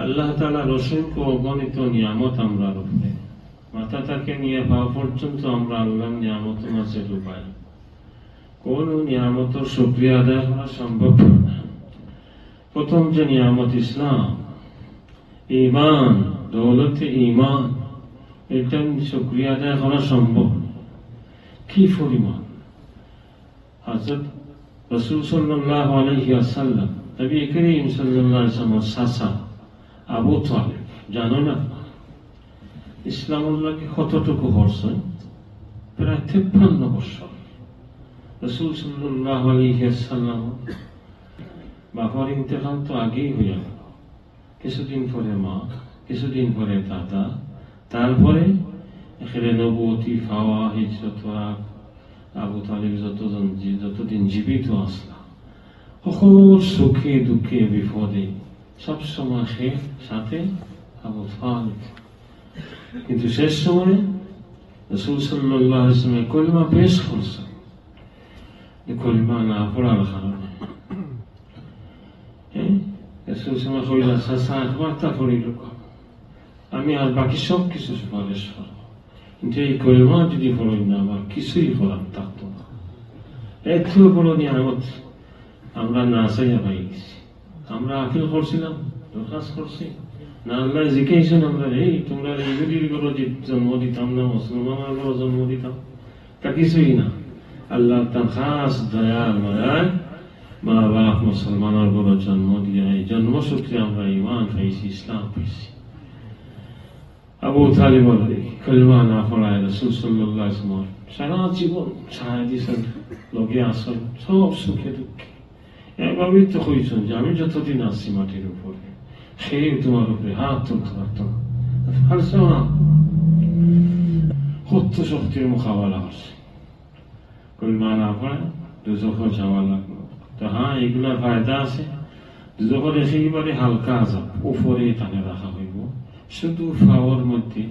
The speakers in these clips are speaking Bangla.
আল্লাহ তাআলার অসংখ্য অগণিত নিয়ামত আমরার উপরে, মাথা থেকে নিয়ে পা পর্যন্ত আমরা আল্লাহর নিয়ামত মাঝে ডুবাই। কোন নিয়ামতের শুকরিয়া আদায় করা সম্ভব না। প্রথম যে নিয়ামত ইসলাম, ঈমান, দৌলতে ঈমান, এটা শুকরিয়া আদায় করা সম্ভব। কি পরিমাণ হযরত রাসূল সাল্লাল্লাহু আলাইহি ওয়াসাল্লাম, নবী করিম সাল্লাল্লাহু আলাইহি ওয়াসাল্লামের চাচা আবু তালেব, জানো না ইসলামুল্লাহকে কতটুকু করছেন? প্রায় 53 বছর। রাসূল সাল্লাল্লাহু আলাইহি ওয়াসাল্লাম বাবার ইন্তেকাল তো আগেই হয়ে গেল, কিছুদিন পরে মা, কিছুদিন পরে দাদা, তারপরে এখানে নবুয়তি পাওয়া, হিজরত করা, আবু তালেব যতদিন জীবিত আসলাম, সকল সুখে দুঃখে বিপদে সবসময় সে সাথে আবু তালেব। কিন্তু শেষ সময় রাসূল সাল্লাল্লাহু আলাইহি ওয়াসাল্লাম কলিমা পেশ করছেন, কলিমা না পড়ার কারণে রাসূল সাল্লাল্লাহু আলাইহি ওয়াসাল্লাম একবার তা পড়িল, আমি আর বাকি সব কিছু সুপারিশ করব, কিন্তু এই কলিমা যদি পড়ি না আমার কিছুই করার থাকতো না। এত বড় নিয়ামত আমরা না চাইয়া পাই গেছি। আমরা আপিল করছিলাম, দরখাস্ত করছি না, আল্লাহ জিজ্ঞাসেন আমরা, এই তোমরা ইহুদির ঘরে জন্ম দিতাম না, মুসলমানের ঘরে জন্ম দিতাম, তা কিছুই না। আল্লাহ তার খাস দয়া মায়ায় মা বাপ মুসলমানের ঘরে জন্ম দিয়ে এই জন্মসূত্রে আমরা ঈমান পাইছি, ইসলাম পাইছি। আবু তালেব কলিমা না পড়ায় রাসূল সাল্লাল্লাহু আলাইহি ওয়াসাল্লাম সারা জীবন ছায়া দিয়েছেন, লগে আসেন সব সুখে দুঃখে। এভাবেই তো কইছেন যে আমি যতদিন আসছি মাটির উপরে, সে তোমার উপরে হাত তুলতে পারত না, পারছো না। কত শক্তির মোকাবেলা করছে, কলিমা না পড়ে দুজখে যাওয়া লাগলো। তো হ্যাঁ, এগুলার ফায়দা আছে। দুজখের একেবারে হালকা আযাব উপরে তাকে রাখা হইব, শুধু ফাওয়ার মধ্যে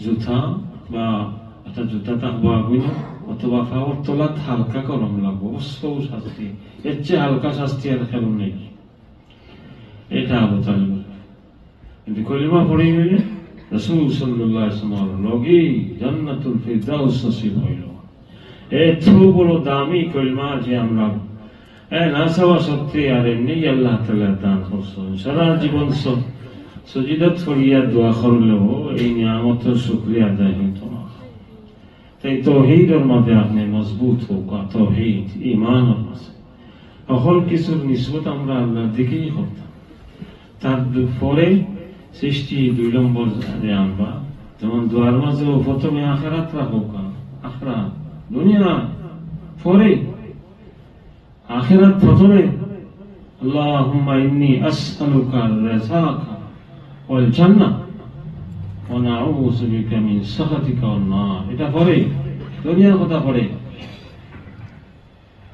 জুতা বা একটা জুতা থাকবো আগুন, অথবা ফাওয়ার তোলাত হালকা গরম লাগবো, শাস্তি। এর চেয়ে হালকা শাস্তি আর কেন নেই। এটা আবু তালেব। কিন্তু কলিমা পড়ে গেলে রাসূল সাল্লাল্লাহু আলাইহি ওয়াসাল্লামের লগে জান্নাতুল ফিরদাউস নসিব হইল। এত বড় দামি কলিমা যে আমরা না চাওয়া সত্যি আর এমনি আল্লাহ তাআলা দান করছেন। সারা জীবন সজিদত ফরিয়া দোয়া করলেও এই নিয়ামতের শুকরিয়া আদায় হইত না। তাই তাওহীদের মধ্যে আপনি মজবুত হোক, তাওহীদ ঈমানের মাঝে সকল কিছুর নিসবত আমরা আল্লাহর দিকেই করতাম। তার পরে সৃষ্টি 2 নম্বর আমরা যেমন দোয়ার মাঝে প্রথমে আখিরাত রাখো, আখিরাত দুনিয়া পরে আখিরাত প্রথমে। আল্লাহুম্মা ইন্নী আসআলুকা রিযাকা ওয়াল জান্নাহ ওয়া নাউযু বিকা মিন সাখাতিকা ওয়ান নার। এটা পরে দুনিয়ার কথা পড়ে।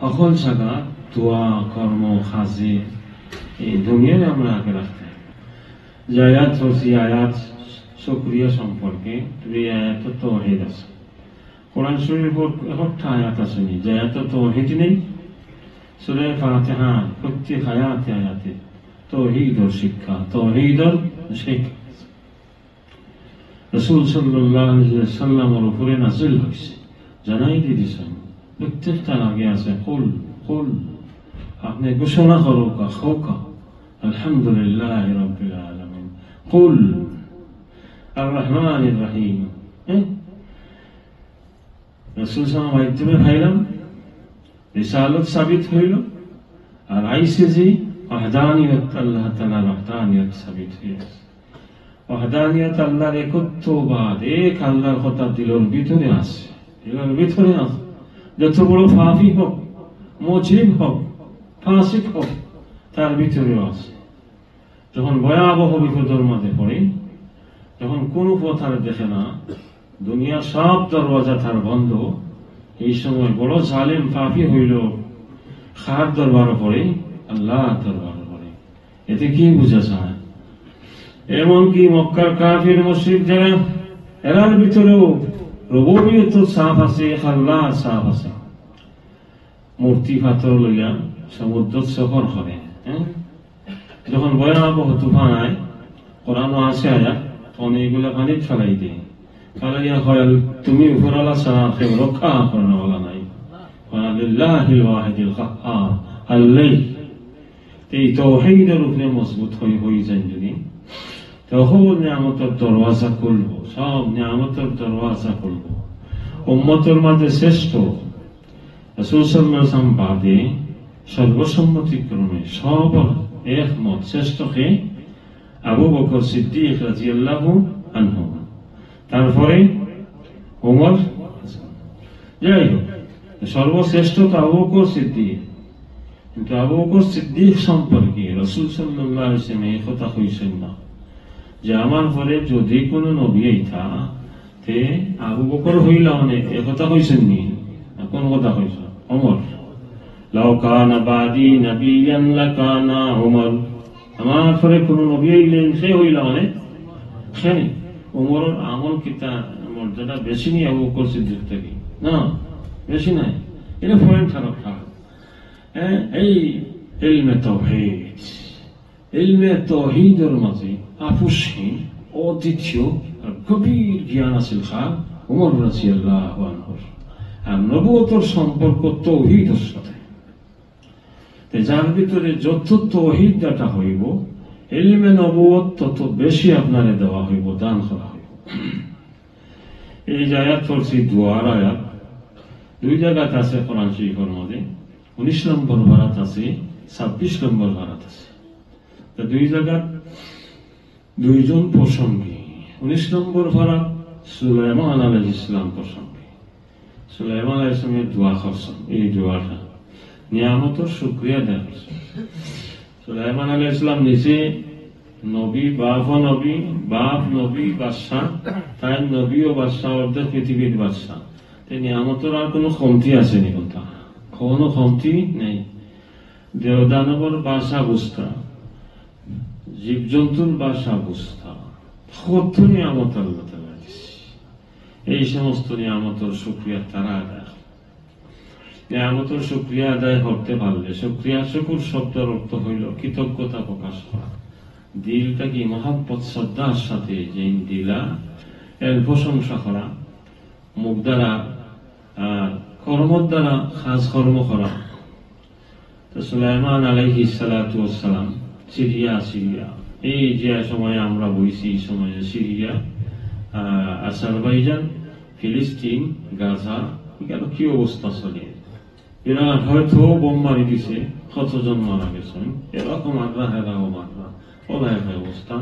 সকল জায়গা দোয়া কর্ম কাজে এই দুনিয়ায় আমরা আগে রাখতে হবে। যে আয়াত হচ্ছে আয়াত শুকরিয়া সম্পর্কে, এই আয়াত তাওহীদ আছে। কোরআন শরীফের একটা আয়াত আছে যে আয়াত তাওহীদ নেই। সূরা ফাতিহা প্রত্যেক আয়াতে তাওহীদের শিক্ষা, তাওহীদের শিক্ষা রাসূল সাল্লাল্লাহু আলাইহি ওয়াসাল্লামের উপরে নাযিল হয়েছে, জানাই দিয়েছেন। প্রত্যেকটা আগে আছে কুল কুল, আপনি ঘোষণা করো খাওকা আলহামদুলিল্লাহি রাব্বিল আলামিন, কুল আর রহমানির রহিম। রাসূল সাল্লাল্লাহু আলাইহি ওয়াসাল্লাম ভাইলাম রিসালাত সাবিত হইল, আর আইসে যে ওয়াহদানিয়ত আল্লাহ তাআলার ওয়াহদানিয়ত সাবিত হয়েছে। ওয়াহদানিয়ত আল্লাহর একত্ববাদ, এক আল্লাহর কথা দিলের ভিতরে আছে, দিলের ভিতরে আছে। যত বড় পাপী হোক, মুজরিম হোক, ফাসিক হোক, তার ভিতরেও আছে। যখন ভয়াবহ বিপদের মধ্যে পড়ে, যখন কোনো পথ আর দেখে না, দুনিয়ার সব দরওয়াজা তার বন্ধ, এই সময় বড় জালেম পাপী হইল খার দরবারে পড়ে, আল্লাহ দরবারে পড়ে। এতে কি বুঝা যায়? এমনকি মক্কার কাফির মুশরিক যারা, এরার ভিতরেও রুবুবিয়ত সাফ আছে, আল্লাহ সাফ আছে। মূর্তি পাথর লইয়া সমুদ্র সফর করে, যখন ভয়াবহ তুফান আয়, কোরআন আছে আয়া অনেকগুলো পানি ফেলাই দেয়, ফেলাইয়া হয় তুমি উপরালা ছাড়া কেউ রক্ষা করেন বলা নাই। এই তাওহীদের উপরে মজবুত হয়ে যায় যদি, তখন নিয়ামতের দরওয়াজা খুলবো, সব নিয়ামতের দরওয়াজা খুলবো। উম্মতের মাঝে শ্রেষ্ঠ রাসূল সাল্লাল্লাহু আলাইহি ওয়াসাল্লাম বাদে সর্বসম্মতিক্রমে সব একমত শ্রেষ্ঠকে আবু বকর সিদ্দিক রাদিয়াল্লাহু আনহু, তারপরে ওমর। যাই হোক, সর্বশ্রেষ্ঠ তো আবু বকর সিদ্দিক, কিন্তু আবু বকর সিদ্দিক সম্পর্কে রাসূল সাল্লাল্লাহু আলাইহি ওয়াসাল্লাম এই কথা কইছেন না যে আমার পরে যদি কোনো নবী আইতা তে আবু বকর হইলা, অনেক এ কথা কইছেন নি? কোন কথা কইছ? ওমর। লাউ কানা বাদি নাবিয়ান লাকানা ওমর, আমার পরে কোন নবী আইলেন সে হইলা অনেক সে। ওমরের আমল কিতা মর্যাদা বেশি নি আবু বকর সিদ্দিক থেকে? না, বেশি নাই। এটা পয়েন্ট খারাপ খারাপ। এই ইলমে তাওহীদ, ইলমে তাওহীদের মাঝে আপুসহীন অদ্বিতীয় গভীর জ্ঞান আছে খান ওমর রাদিয়াল্লাহু আনহু। আর নবুয়তের সম্পর্ক তাওহীদের সাথে, যার ভিতরে যত তাওহীদ ডাটা হইব, ইলমে নবুয়ত তত বেশি আপনারে দেওয়া হইব, দান করা হইব। এই যে আয়াত পড়ছি, দুয়ার আয়াত দুই জায়গাতে আছে কোরআন শরীফের মধ্যে। 19 নম্বর ভারাত আছে, 26 নম্বর ভারাত আছে। দুই জায়গা দুইজন প্রসঙ্গে। 19 নম্বর ভারাত সুলাইমান আলাইহিস সালাম প্রসঙ্গে। সুলাইমান আলাইহিস সালামের দোয়া করছেন, এই দোয়াটা নিয়ামতের শুকরিয়া দেয়। সুলাইমান আলাইহিস সালাম নিজে নবী, বাপ নবী, বাদশাহ, তাই নবী ও বাদশাহ অর্ধেক পৃথিবীর বাদশাহ। নিয়ামতের আর কোনো কমতি আসেনি, কথা কোনো কমতি নেই। দেবদানবর বাসা বুঝতা, জীবজন্তুর বাসা বুঝতা, কত নিয়ামত আল্লাহ তাআলা দিয়েছে। এই সমস্ত নিয়ামতের শুকরিয়া তারা আদায়, নিয়ামতের শুকরিয়া আদায় করতে পারলে, শুকুর শব্দের অর্থ হইল কৃতজ্ঞতা প্রকাশ করা। দিলটা কি মহব্বত শ্রদ্ধার সাথে যে দিলা এর প্রশংসা করা, মুখ দ্বারা কর্মর দ্বারা খাস কর্ম করা। তো সুলাইমান আলাইহিস সালাতু ওয়াস সালাম সিরিয়া, এই যে সময়ে আমরা বইছি, এই সময়ে সিরিয়া, আজারবাইজান, ফিলিস্তিন, গাজা, এখানে কি অবস্থা চলে। এরা হয়তো বোম মারি দিছে, কতজন মারা গেছেন, এরকম আগ্রা হেরাও মাররা, ওলাই অবস্থা।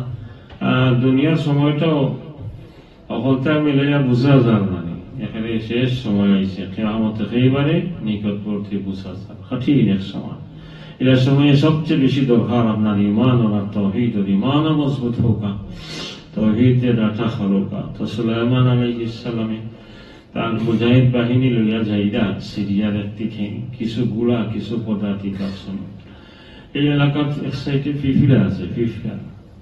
দুনিয়ার সময়টাও অকলতা মিলে বুঝা যার মানে এখানে শেষ সময় আইছে, কিয়ামত একেবারে নিকটবর্তী বুঝা যার কঠিন এক সময়। এর সময় সবচেয়ে বেশি দরকার আপনার ইমান আর তাওহীদ। ইমান মজবুত হোকা, তাওহীদের ডাটা খরকা। তো সুলাইমান আলাইহিস সালামে তার মুজাহিদ বাহিনী লইয়া যাইরা সিরিয়ার একদিকে কিছু গুড়া, কিছু পদার্থিক আছে। এই এলাকার এক সাইডে ফিফিরা আছে, ফিফিরা।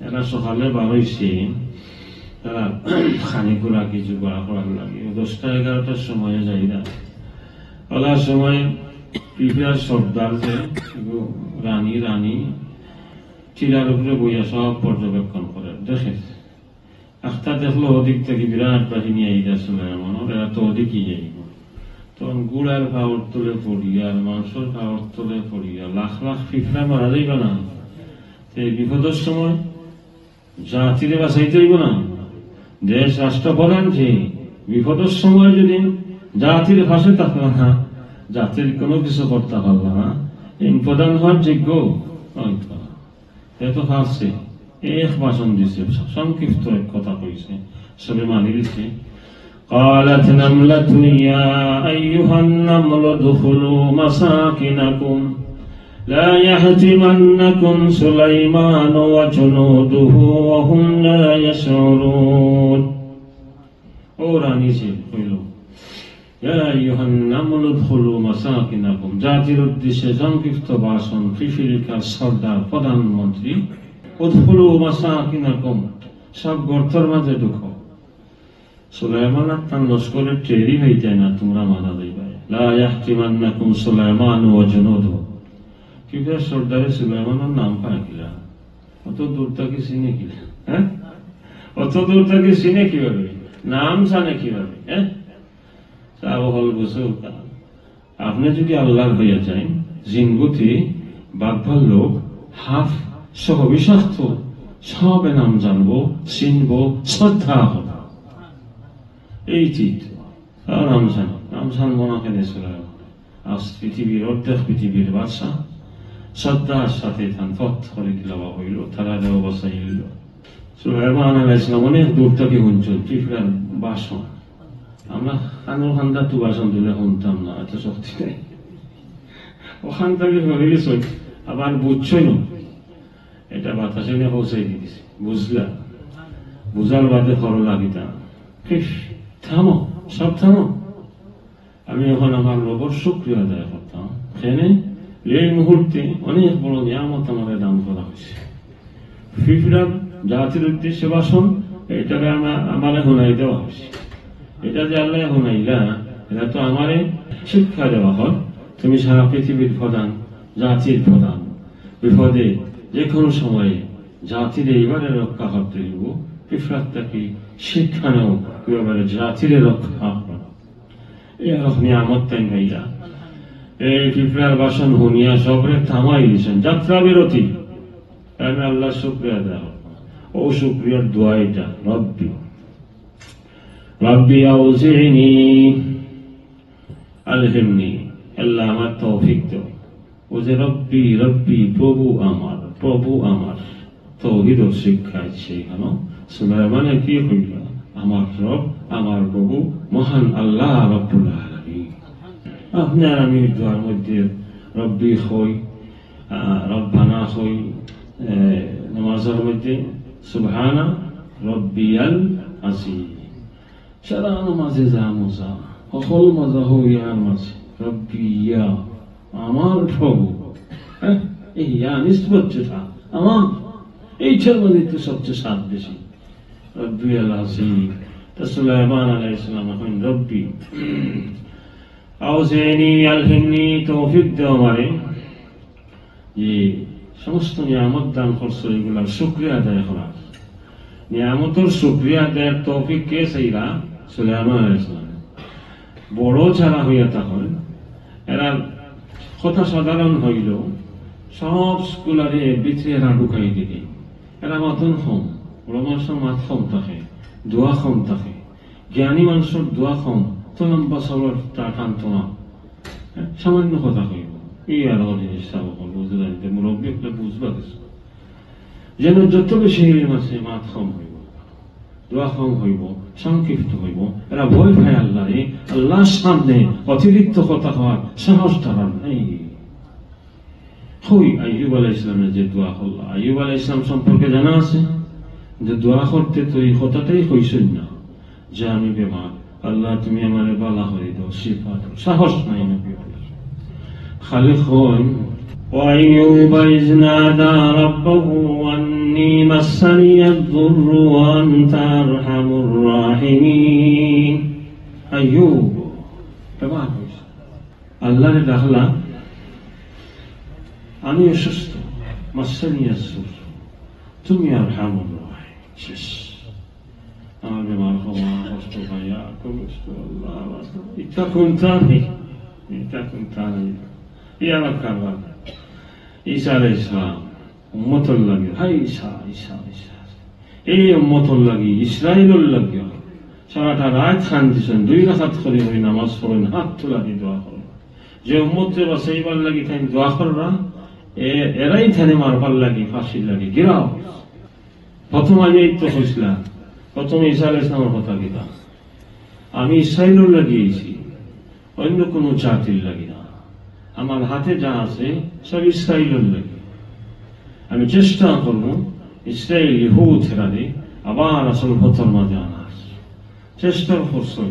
এরা সকালে বার হইছে, তারা খানিকুরা কিছু গোড়া করার লাগে। 10টা-11টার সময় যাইরা ওলার সময় পিঁপড়ার সর্দার যে রানী চিরার উপরে বইয়া সব পর্যবেক্ষণ করে দেখে। একটা দেখলো ওদিক থেকে বিরাট বাহিনী আইরা সুলাইমান, এরা তো ওদিকই যাইব। তখন গুড়ার খাওয়ার তুলে পড়িয়া, মাংসর খাওয়ার তুলে পড়িয়া লাখ লাখ পিঁপড়া মারা যাইব না। এই বিপদের সময় জাতিরে বাঁচাইতে হইব না। দেশ রাষ্ট্র প্রধান যে বিপদের সময় যদি জাতির ফাঁসে থাকলো না, জাতির কোনো কিছু করতে পারলো না, এই প্রধান হওয়ার যোগ্য এত ফাঁসছে। এক ভাষণ দিছে, সংক্ষিপ্ত এক কথা কইছে, সবে মানি দিচ্ছে। قالت نملة يا أيها النمل ادخلوا مساكنكم لا يهتمنكم سليمان وجنوده وهم لا يشعرون। ও রানী সে কইল, ইয়া আইয়ুহান নামল উদখুলু মাসাকিনাকুম, জাতির উদ্দেশ্যে সংক্ষিপ্ত ভাষণ, ফিফিলিকার সর্দার, প্রধানমন্ত্রী। উদখুলু মাসাকিনাকুম, সব গর্তের মাঝে ঢুকো। সুলাইমান তার লস্করের টেরি হইতে না, তোমরা মারা যাইবা। লা ইয়াহতিমান্নাকুম সুলাইমান ওয়া জুনুদুহু। কিভাবে সর্দারে সুলাইমানের নাম পায় কিলা? অত দূর থেকে চিনে কি? হ্যাঁ, অত দূর থেকে চিনে কিভাবে? নাম জানে কিভাবে? হ্যাঁ, আপনি যদি আল্লাহর হইয়া যান, জিনগুতি বাঘভাল লোক হাফ সহ বিষাক্ত সবে নাম জানবো, চিনবো, শ্রদ্ধা হবে। এই চিত্র নাম জানবো না কেন? আজ পৃথিবীর অর্ধেক পৃথিবীর বাদশা শ্রদ্ধার সাথে করে দিলাবা হইল, তারা দেওয়া বসাই হইল। সুলাইমান আলাইহিস সালাম অনেক দূর থেকে শুনছেন ত্রিপুরার বাসন। আমরা কানুর খান্দা তু বাসন দিলে শুনতাম না, এত শক্তি নেই। ওখান থেকে হয়ে গেছে, আবার বুঝছই না, এটা বাতাসে নিয়ে পৌঁছাই দিয়েছে। বুঝলা, বুঝার বাদে খরচ লাগিতা থামো, সব থামো। আমি এখন আমার রবের শুকরিয়া আদায় করতাম। এখানে এই মুহূর্তে অনেক বড় নিয়ামত আমাদের দান করা হয়েছে। ফিফরার জাতির উদ্দেশ্যে ভাষণ, এটাকে আমার শুনাই দেওয়া হয়েছে। এটা যে আল্লাহ শুনাইলা, এটা তো আমারে শিক্ষা দেওয়া হয়। তুমি সারা পৃথিবীর প্রধান, জাতির প্রধান, বিপদে যে কোনো সময়ে জাতির এইবারে রক্ষা করতে হইব। পিফরাতটাকে শিক্ষা নেও কিভাবে জাতির রক্ষা করা। এরকম নিয়ামত তাই ভাইয়া। এই পিঁপড়ার বাসন শুনিয়া সবরে থামাই দিয়েছেন, যাত্রা বিরতি। আমি আল্লাহ শুকরিয়া দেওয়া, ও শুকরিয়ার দোয়া এটা, রব্বি রব্বি আউজিনি আলহিমনি, আল্লাহ আমার তৌফিক দাও। ও যে রব্বি রব্বি, প্রভু আমার, প্রভু আমার, তৌহিদ শিক্ষায় সেখানে সুলাইমানের কি হইল? আমার রব, আমার প্রভু, মহান আল্লাহ রব্বুল আলামিন। আপনার আমি দোয়ার মধ্যে রব্বি হই, রব্বানা হই, নামাজের মধ্যে সুবহানা রব্বিয়াল আযীম। সারা নামাজে যা মজা, সকল মজা হইয়ার মাঝে রব্বিয়া, আমার প্রভু। এই নিষ্পত যেটা আমার, এইটার মধ্যে তো সবচেয়ে স্বাদ বেশি, রব্বিয়াল আযীম। তা সুলাইমান আলাইহিস সালাম এখন রব্বি আউজিনি আলহিমনি, তৌফিক দাও আমারে, যে সমস্ত নিয়ামত দান করছো এগুলার শুকরিয়া আদায় করার। নিয়ামতের শুকরিয়া আদায়ের তৌফিক কে চাইরা? সুলাইমান আলাইহিস সালাম। বড় যারা হইয়া তখন এরা কথা সাধারণ হইল, সব স্কুলারে বিচে এরা ঢুকাই দিবে। এরা মাতন কম, বড় মানুষের মাত কম থাকে, দোয়া কম থাকে। জ্ঞানী মানুষের দোয়া কম, তো লম্বা সবর তা টানত না, সামান্য কথা কইব। এই আর জিনিসটা বুঝতে জানিতে মুরব্বী একটা বুঝবা কিছু, যেন যত বেশি মাসে মাত কম হইব, দোয়া কম হইব, সংক্ষিপ্ত হইব। এরা ভয় পায় আল্লাহ, আল্লাহর সামনে অতিরিক্ত কথা হওয়ার সাহস তারার নেই। হই আইয়ুব আলাইহিস সালামের যে দোয়া করল, আইয়ুব আলাইহিস সালাম সম্পর্কে জানা আছে যে দোয়া করতে তো এই কথাটাই কইছেন না যে আমি বেমার, আল্লাহ তুমি আমারে বালা করে দাও, শিফা দাও। সাহস নাই নবী খালি হন وأيوب إذ نادى ربه أني مسني الضر وأنت أرحم الراحمين। أيوب বেমার হয়েছে, আল্লাহরে ডাকলা, আমি অসুস্থ, মাসানি আসুর, তুমি আরহামুর রাহিম। শেষ, আমার বেমার হওয়া, কষ্ট পাইয়া, কষ্ট, আল্লাহ ইচ্ছা কোনটানি, ইচ্ছা কোনটানি। এই আমার কারবার ঈসা আলাইহিস সালাম উম্মতর লাগে, হাই ঈসা ঈসা ঈসা, এই উম্মতর লাগে, ইসরায়েলের লাগে সারাটা রাত খান দিচ্ছেন, 2 রাকাত করে ওই নামাজ পড়েন, হাত তোলা দিয়ে দোয়া করেন। যে উম্মতরে বাঁচাইবার লাগি তাই দোয়া কররা, এরাই থানে মারবার লাগি, ফাঁসির লাগি গিরাও। প্রথম আমি এই তো হইছিলাম, প্রথমে ঈসা আলাইহিস সালামের কথা গিরা, আমি ইসরায়েলের লাগিয়েছি, অন্য কোনো জাতির লাগি না। আমার হাতে যা আছে সব ইসরায়েলের লাগে। আমি চেষ্টা করবো ইসরায়েল ইহুদ হেরারে আবার আসল ভতর মাঝে আনার চেষ্টা করছো।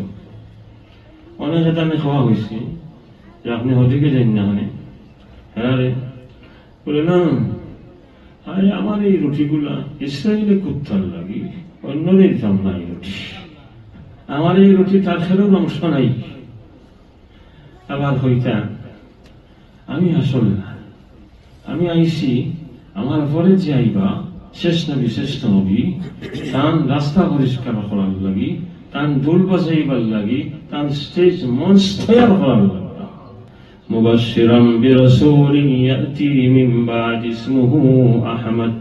অনেক আমি খাওয়া হয়েছি যে আপনি ওদিকে যান না, মানে হেরারে বলে না, আরে আমার এই রুটিগুলা ইসরায়েলে কুত্তার লাগি, অন্যদের দিতাম না এই রুটি, আমার এই রুটি তার খেলেও অংশ নাই। আবার হইতা আমি আসল না, আমি আইসি আমার পরে যে আইবা শেষ নবী শ্রেষ্ঠ নবী তান রাস্তা পরিষ্কার করার লাগি, তান ঢোল বাজাইবার লাগি, তান স্টেজ মঞ্চ তৈরি করার লাগি। মুবাশশিরাম বিরাসূলিন ইয়াতি মিন বাদি ইসমুহু আহমদ।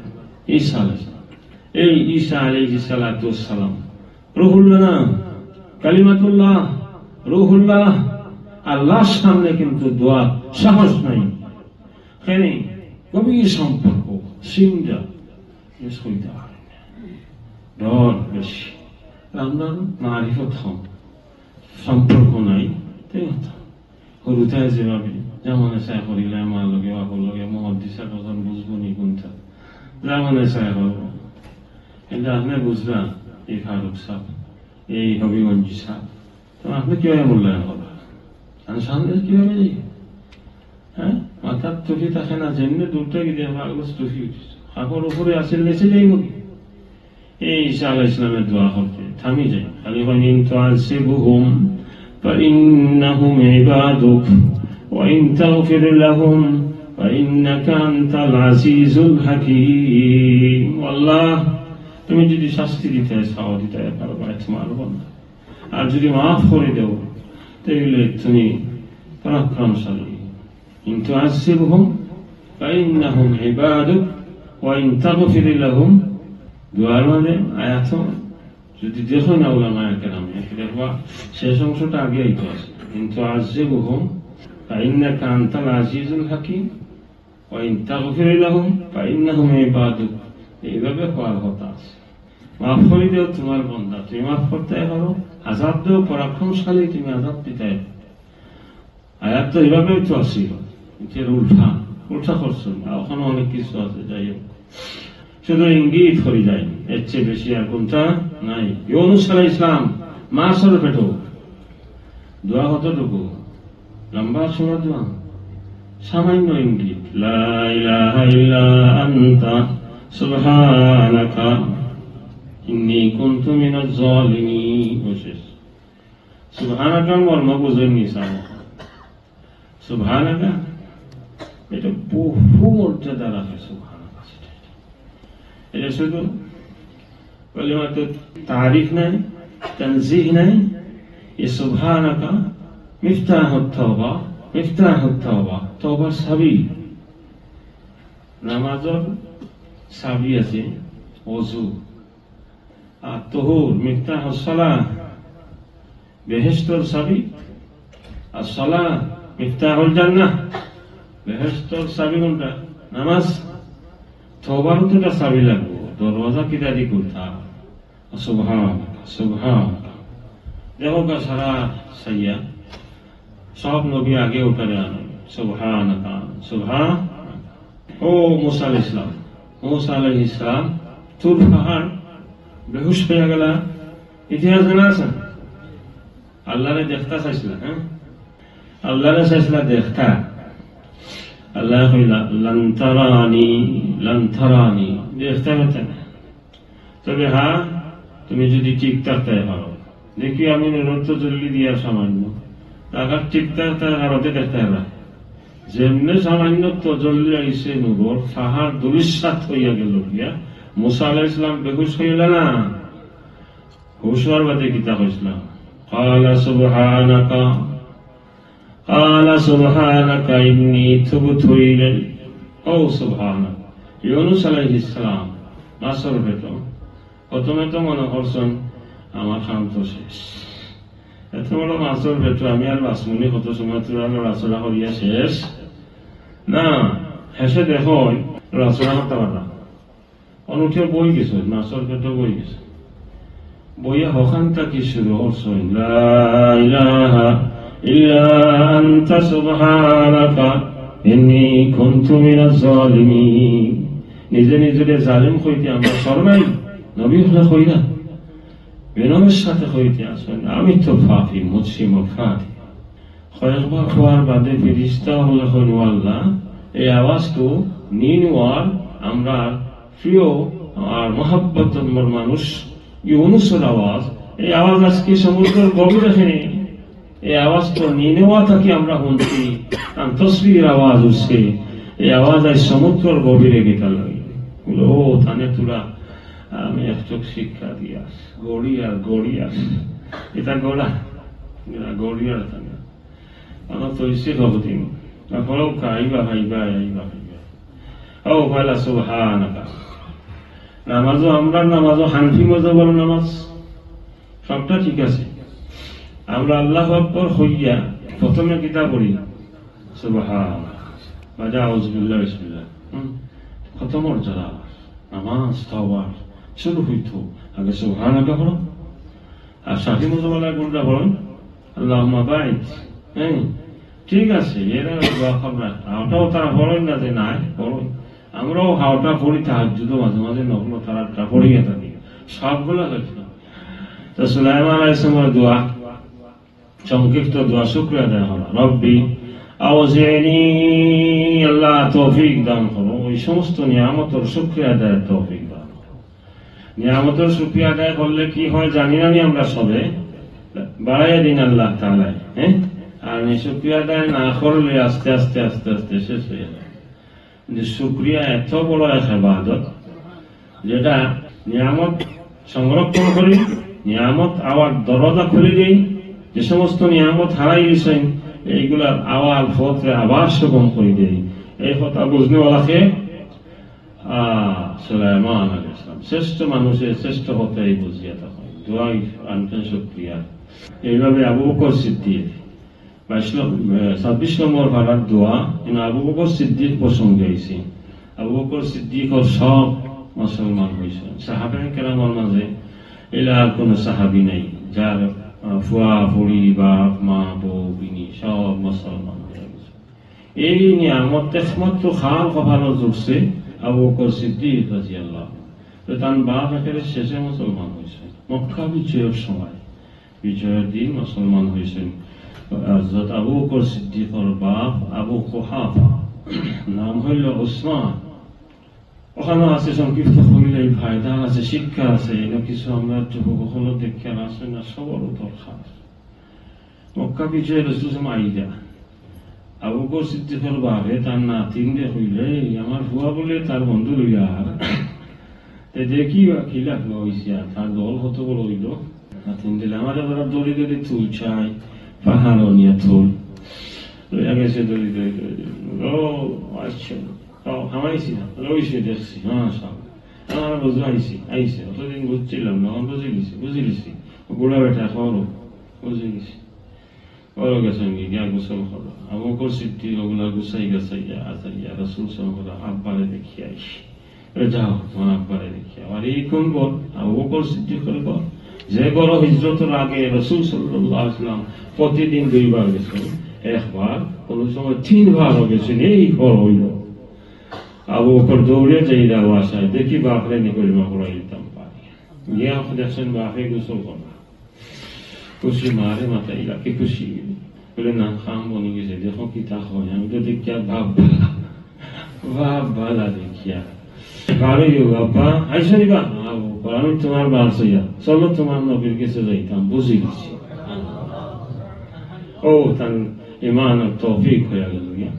ঈসা আলাইহিস সালাম, এই ঈসা আলাইহিস সালাতু ওয়াস সালাম রূহুল্লাহ না, কালিমাতুল্লাহ, রূহুল্লাহ। আল্লাহর সামনে কিন্তু দোয়া সাহস নাই, কেন? গভীর সম্পর্ক, সিংহা ডর বেশি, আপনার মারিফত হন সম্পর্ক নাই। সৰুতাই যেভাবে যেমনে চাই কৰিলে আমাৰ লগে বাপৰ লগে মহদ্দিছা কথা বুঝবো নি কোনটা যেমনে চাই করব। কিন্তু আপনি বুঝলা এই ফারুক সাহ, এই হবিগঞ্জি সাহ, তো আপনি কিভাবে মূল্যায়ন করবেন? আমি সামনে কিভাবে যাই? হ্যাঁ, মাথার টুপি থাকে না, যেমনি দূরটা গিয়ে পাগলস টুপি উঠিস কাপড় উপরে আসেন নেচে যাই মুখে। এই ঈসা আলাইহিস সালামের দোয়া করতে থামি যায়, খালি হয় ইন তুআযিবহুম فإنهم عبادك وإن تغفر لهم فإنك أنت العزيز الحكيم। والله তুমি যদি শাস্তি দিতে চাও দিতে পারবা, তোমার বান্দা, আর যদি মাফ করে দাও তাহলে তুমি পরাক্রমশালী। ইন তুআযিবহুম فإنهم عبادك وإن تغفر لهم। দুয়ার মানে আয়াত যদি দেখো না উলামায়ে কেরামে দেখবা শেষ অংশটা আগে আইতো আছে, কিন্তু আযিবহুম ফাইন্নাকা আনতাল আজিজুল হাকীম ওয়া ইন তাগফির লাহুম ফাইন্নাহুম ইবাদুক। এইভাবে হওয়ার কথা আছে। মাফ করে দাও তোমার বান্দা, তুমি মাফ করতে পারো। আযাব দাও পরাক্রমশালী, তুমি আযাব দিতে পারো। আয়াত তো এইভাবেই তো আসিল, এর উল্টা উল্টা করছেন। ওখানে অনেক কিছু আছে, যাই হোক শুধু ইঙ্গিত করে যায়, এর চেয়ে বেশি আর কোনটা নাই। ইউনূস আলাইহিস সালাম মাছের পেটো দোয়া কতটুকু লম্বা সময় দোয়া, সামান্য ইঙ্গিত, লা ইলাহা ইল্লা আনতা সুবহানাকা ইন্নী কুনতু মিনাজ জালিমিন। সুবহানাকা মর্ম বুঝেননি সাহ, সুবহানাকা এটা বহু মর্যাদা রাখে। সুবহানাকা এটা শুধু কালিমাত তারিফ নাই, তানজিহ নাই। এই সুবহানাকা মিফতাহুত তাওবা, মিফতাহুত তাওবা, তওবার চাবি। নামাজের চাবি আছে ওযু, আর তুহুর মিফতাহুস সালাহ, বেহেশতের চাবি। আর সালাহ মিফতাহুল জান্নাহ, বেহেশতের চাবি কোনটা? নামাজ। তওবার তো একটা চাবি লাগবে, দরওয়াজা কিটা দি খুলতা। সুবহানাকা সুবহানাকা দেখো গা সারা সাইয়া সব নবী আগে উঠারে আনে সুবহানাকা সুবহানাকা। ও মুসা আলাইহিস সালাম, মুসা আলাইহিস সালাম তুর পাহাড় বেহুশ হয়ে গেল, ইতিহাস জানা আছে? আল্লাহরে দেখতা চাইছিল, হ্যাঁ আল্লাহরে চাইছিল দেখতা। আল্লাহ কইলা লান তারানি, লান তারানি, দেখতে পেতে না, তবে হ্যাঁ তুমি যদি ঠিক থাকতে পারো। দেখি আমি নূরত জল্লি দিয়া সামান্য টাকার ঠিক থাকতে কারোতে দেখতে হবে, যেমনি সামান্য তজল্লি আইসে নূর পাহাড় দুলিশাত হইয়া গেল গিয়া। মুসা আলাইহিস সালাম বেহুশ হইল না, হুশ হওয়ার বাদে কিতা কইছিলাম? ক্বালা সুবহানাকা, ক্বালা সুবহানাকা ইন্নী তুবতু ইলাইক। ও সুবহানাকা। ইউনূস আলাইহিস সালাম মাছের পেটো প্রথমে তো মনে করছেন আমার কাম তো শেষ, এত বড় মাছের পেটো আমি আর বাসমুনি কত সময় রাচনা করিয়া শেষ না। হেসে দেখো রাচনা করতে পারলাম, অনুঠে বই গেছে, মাছের পেটো বই গেছে। বইয়া হখানটা কি শুরু করছেন? লা ইলাহা ইল্লা আনতা সুবহানাকা ইন্নী কুনতু মিনাজ জালিমিন। নিজে নিজের জালিম হইতে আমরা শরমাই, নবী হলে কইরা বিনয়ের সাথে হইতে আসেন আমি তো পাপী, মুঝসে মাফাতি। কয়েকবার হওয়ার বাদে ফেরেশতা হলে কইন আল্লাহ এই আওয়াজ তো নিনওয়ার আমরা প্রিয় আর মহব্বতের মানুষ ইউনূসের আওয়াজ। এই আওয়াজ আজকে সমুদ্রের গভীরে শুনি, এই আওয়াজ তো নিনওয়া থেকে আমরা শুনছি, তসবির আওয়াজ উঠছে। এই আওয়াজ আজ সমুদ্রের গভীরে গেতা লাগে। ও তানে তোরা আমি একটু শিক্ষা দিয়াস গড়িয়াস এটা গড়া গড়িয়ার তানে আমার তো ইচ্ছে ভবদিন তারপরেও আইবা ও পয়লা সুবহানাল্লাহ। নামাজও আমরা নামাজও হানফি মজহবের নামাজ সবটা ঠিক আছে। আমরা আল্লাহু আকবার হইয়া প্রথমে কিতাব পড়ি সুবহানাল্লাহ বাজা আউযুবিল্লাহি বিসমিল্লাহ কত মর্যাদা। নামাজ তাওবা শুরু হইতো আগে সুবহানাল্লাহ পড়ো, আর শাফি মজহবের কোনটা পড়েন আল্লাহুম্মা বাইত। হ্যাঁ ঠিক আছে, এরা হাওটাও তারা পড়েন না যে নাই পড়েন, আমরাও হাওটা পড়ি, তাহাজ্জুদ মাঝে মাঝে নফল তারাটা পড়িয়া থাকি, সবগুলো হয়েছে। তো সুলাইমান আলাইহিস সালামের দোয়া, সংক্ষিপ্ত দোয়া, শুকরিয়া আদায় হলো রব্বি আউজিনি, আল্লাহ তৌফিক দান করো, ওই সমস্ত নিয়ামতের শুকরিয়া আদায়ের তৌফিক দান করো। নিয়ামতের শুকরিয়া আদায় করলে কি হয় জানি না, আমরা সবে বাড়াইয়া দিন আল্লাহ তাআলা। হ্যাঁ, আর শুকরিয়া আদায় না করলে আস্তে আস্তে আস্তে আস্তে শেষ হয়ে যায়। যে শুকরিয়া এত বড় এক ইবাদত, যেটা নিয়ামত সংরক্ষণ করি, নিয়ামত আওয়ার দরজা খুলে দেই, যে সমস্ত নিয়ামত হারাই গেছেন এইগুলার আওয়ার পথে আবার সুগম করে দেই। এই কথা বুঝনেওয়ালাকে সুলাইমান আলাইহিস সালাম শ্রেষ্ঠ মানুষের শ্রেষ্ঠ হতে বুঝিয়া তখন দোয়াই আনতেন শুকরিয়া। এইভাবে আবু বকর সিদ্দিক 26 নম্বর পারার দোয়া, আবু বকর সিদ্দিক প্রসঙ্গে আইছে। আবু বকর সিদ্দিকর সব মুসলমান হয়েছেন। সাহাবায়ে কেরামের মাঝে এলা আর কোন সাহাবী নাই যার ফুয়া ফুড়ি বাপ মা বউ বিনি সব মুসলমান হয়ে গেছে। এই নিয়ামত একমাত্র খাল কপালও জুড়ছে আবু বকর সিদ্দিক রাদিয়াল্লাহু আনহু। তার বাপ একেবারে শেষে মুসলমান হয়েছে, মক্কা বিজয়ের সময়, বিজয়ের দিন মুসলমান হয়েছেন। হযরত আবু বকর সিদ্দিকের বাপ আবু কুহাফা, নাম হইল উসমান। ওখানে আছে সংক্ষিপ্ত হইলে ফায়দা আছে, শিক্ষা আছে, এটা কিছু আমরা কখনো দেখে আসে না, সবারও দরকার। মক্কা বিজয় রাসূল আইডা আবু বকর সিদ্দিকের বাপে তার নাতিন দে হইলে আমার ফুয়া বলে তার বন্ধু লইয়া দেখি বা কি লাগলো হইছে, তার দল কত বড় হইল। নাতিন দিলে আমাদের ওরা দড়ি দড়ি তুল চাই, পাহাড় নিয়ে তুল লইয়া গেছে, দড়ি দড়ি দড়ি। ও আচ্ছা হামাইছি না রইছে দেখছি, হ্যাঁ সব আমার বুঝে আইসে অতদিন বুঝছিলাম না, বুঝে গেছি বুড়া বেটা খবর বুঝে গেছি। বড় গেছেন গিয়া গোসল করো, আবু বকর সিদ্দিক ওগুলা গুছাই গাছাইয়া আসাইয়া রাসূল সাল্লাল্লাহু আলাইহি ওয়াসাল্লাম আব্বারে দেখিয়ে আইসি, যাও তোমার আব্বারে দেখিয়ে। আর এই কোন বল আবু বকর সিদ্দিকের বল, যে বড় হিজরতের আগে রাসূল সাল্লাল্লাহু আলাইহি ওয়াসাল্লাম প্রতিদিন 2 বার গেছেন, একবার কোন সময় 3 বার গেছেন। এই বড় হইল আবু বকর দৌড়ে যাই দাও আসায় দেখি বাপরে নিকলিমা পড়াই দিতাম পারি গিয়া দেখছেন বাপে গোসল করা, খুশি মারে মাথায় ইলাকে খুশি বলে না খাম বনে গেছে, দেখো কি তা হয়। আমি তো দেখিয়া ভাব ভালা দেখিয়া বারোই বাবা আইসো নিবা, আমি তোমার বার সইয়া চলো তোমার নবীর কাছে যাইতাম, বুঝে গেছি। ও তার ইমান তৌফিক হয়ে গেল গিয়া।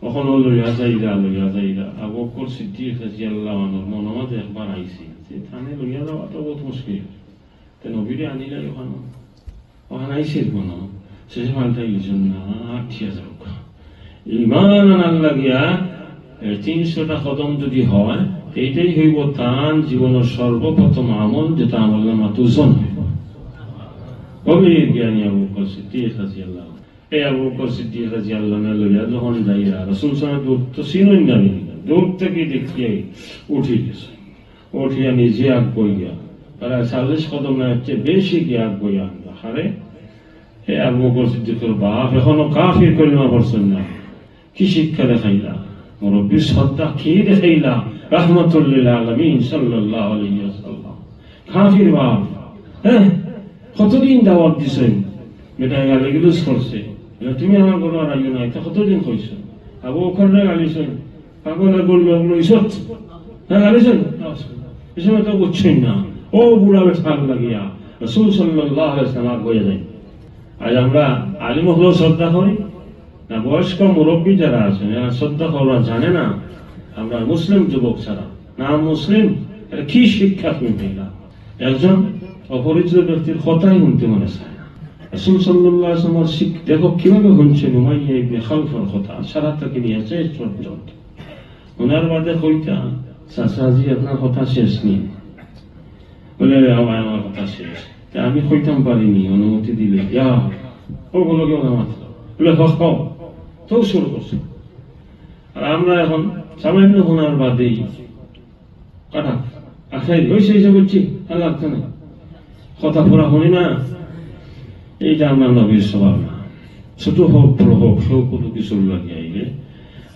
ওখানে লইয়া যাইরা আবু বকর সিদ্দিক রাদিয়াল্লাহু আনহু মনের মাঝে একবার আইছে যে থানে লইয়া যাওয়া তো বহুত মুশকিল, তো নবীরে আনিলাই ওখানে আইসে কোন শেষে পাল্টাই গেছেন না, আঠিয়া যাও ইমান আনার গিয়া 300টা কদম যদি হয়, এইটাই হইব তার জীবনের সর্বপ্রথম আমল, যেটা আমল নামা তুজন হইব। গভীর জ্ঞানী আবু বকর সিদ্দিক রাদিয়াল্লাহু আনহু, এই আবু বকর সিদ্দিক রাদিয়াল্লাহু আনহু লইয়া যখন যাইয়া রাসূল সাল্লাল্লাহু আলাইহি ওয়াসাল্লাম তো চিনুন না, দূর থেকে দেখিয়ে উঠে গেছে, উঠিয়া নিজে আগ বইয়া প্রায় 40 কদম না হচ্ছে বেশি গিয়ে আগ বইয়া আনলা। আরে হে আবু বকর সিদ্দিকের বাপ, এখনো কাফির কলিমা পড়ছেন না, কি শিক্ষা দেখাইলা, মুরব্বীর শ্রদ্ধা কি দেখাইলা, রাহমাতুল লিল আলামিন সাল্লাল্লাহু আলাইহি ওয়াসাল্লাম। কাফির বাপ, হ্যাঁ কতদিন দাওয়াত দিছেন, বেটা গালি গিলুস করছে, তুমি আমার ঘরে আর আইও না, এটা কতদিন কইছো। আবু বকর গালিছেন, পাগলে বললো ইসত, হ্যাঁ গালিছেন, এই সময় তো বুঝছেন না। ও বুড়া বেশ লাগিয়া রাসূল সাল্লাল্লাহু আলাইহি ওয়াসাল্লাম বইয়া যায়। আজ আমরা আলিম হলেও শ্রদ্ধা করি না, বয়স্ক মুরব্বী যারা আছেন এরা শ্রদ্ধা করা জানে না। আমরা মুসলিম যুবক ছাড়া না মুসলিম, এটা কি শিক্ষা তুমি পেলাম? একজন অপরিচিত ব্যক্তির কথাই শুনতে মনে চায় না। রাসূল সাল্লাল্লাহু আলাইহি ওয়াসাল্লাম দেখো কিভাবে শুনছেন উমাইয়া ইবনে খালফার কথা, সারা তাকে নিয়ে শেষ পর্যন্ত। ওনার বাদে কইতা চাচাজি আপনার কথা শেষ নেই, বলে আমার কথা শেষ, আমি কইতাম পারিনি, অনুমতি দিলে ইয়া ওগুলো কেউ না মাত্র বলে হও তো শুরু করছে। আর আমরা এখন সামান্য শোনার বাদেই কাটা আখাই হয়েছে এসে বলছি আর লাগছে না, কথা পুরা শুনি না। এইটা আমরা নবীর স্বভাব না। ছোট হোক বড় হোক কেউ কোনো কিছু লাগিয়ে আইলে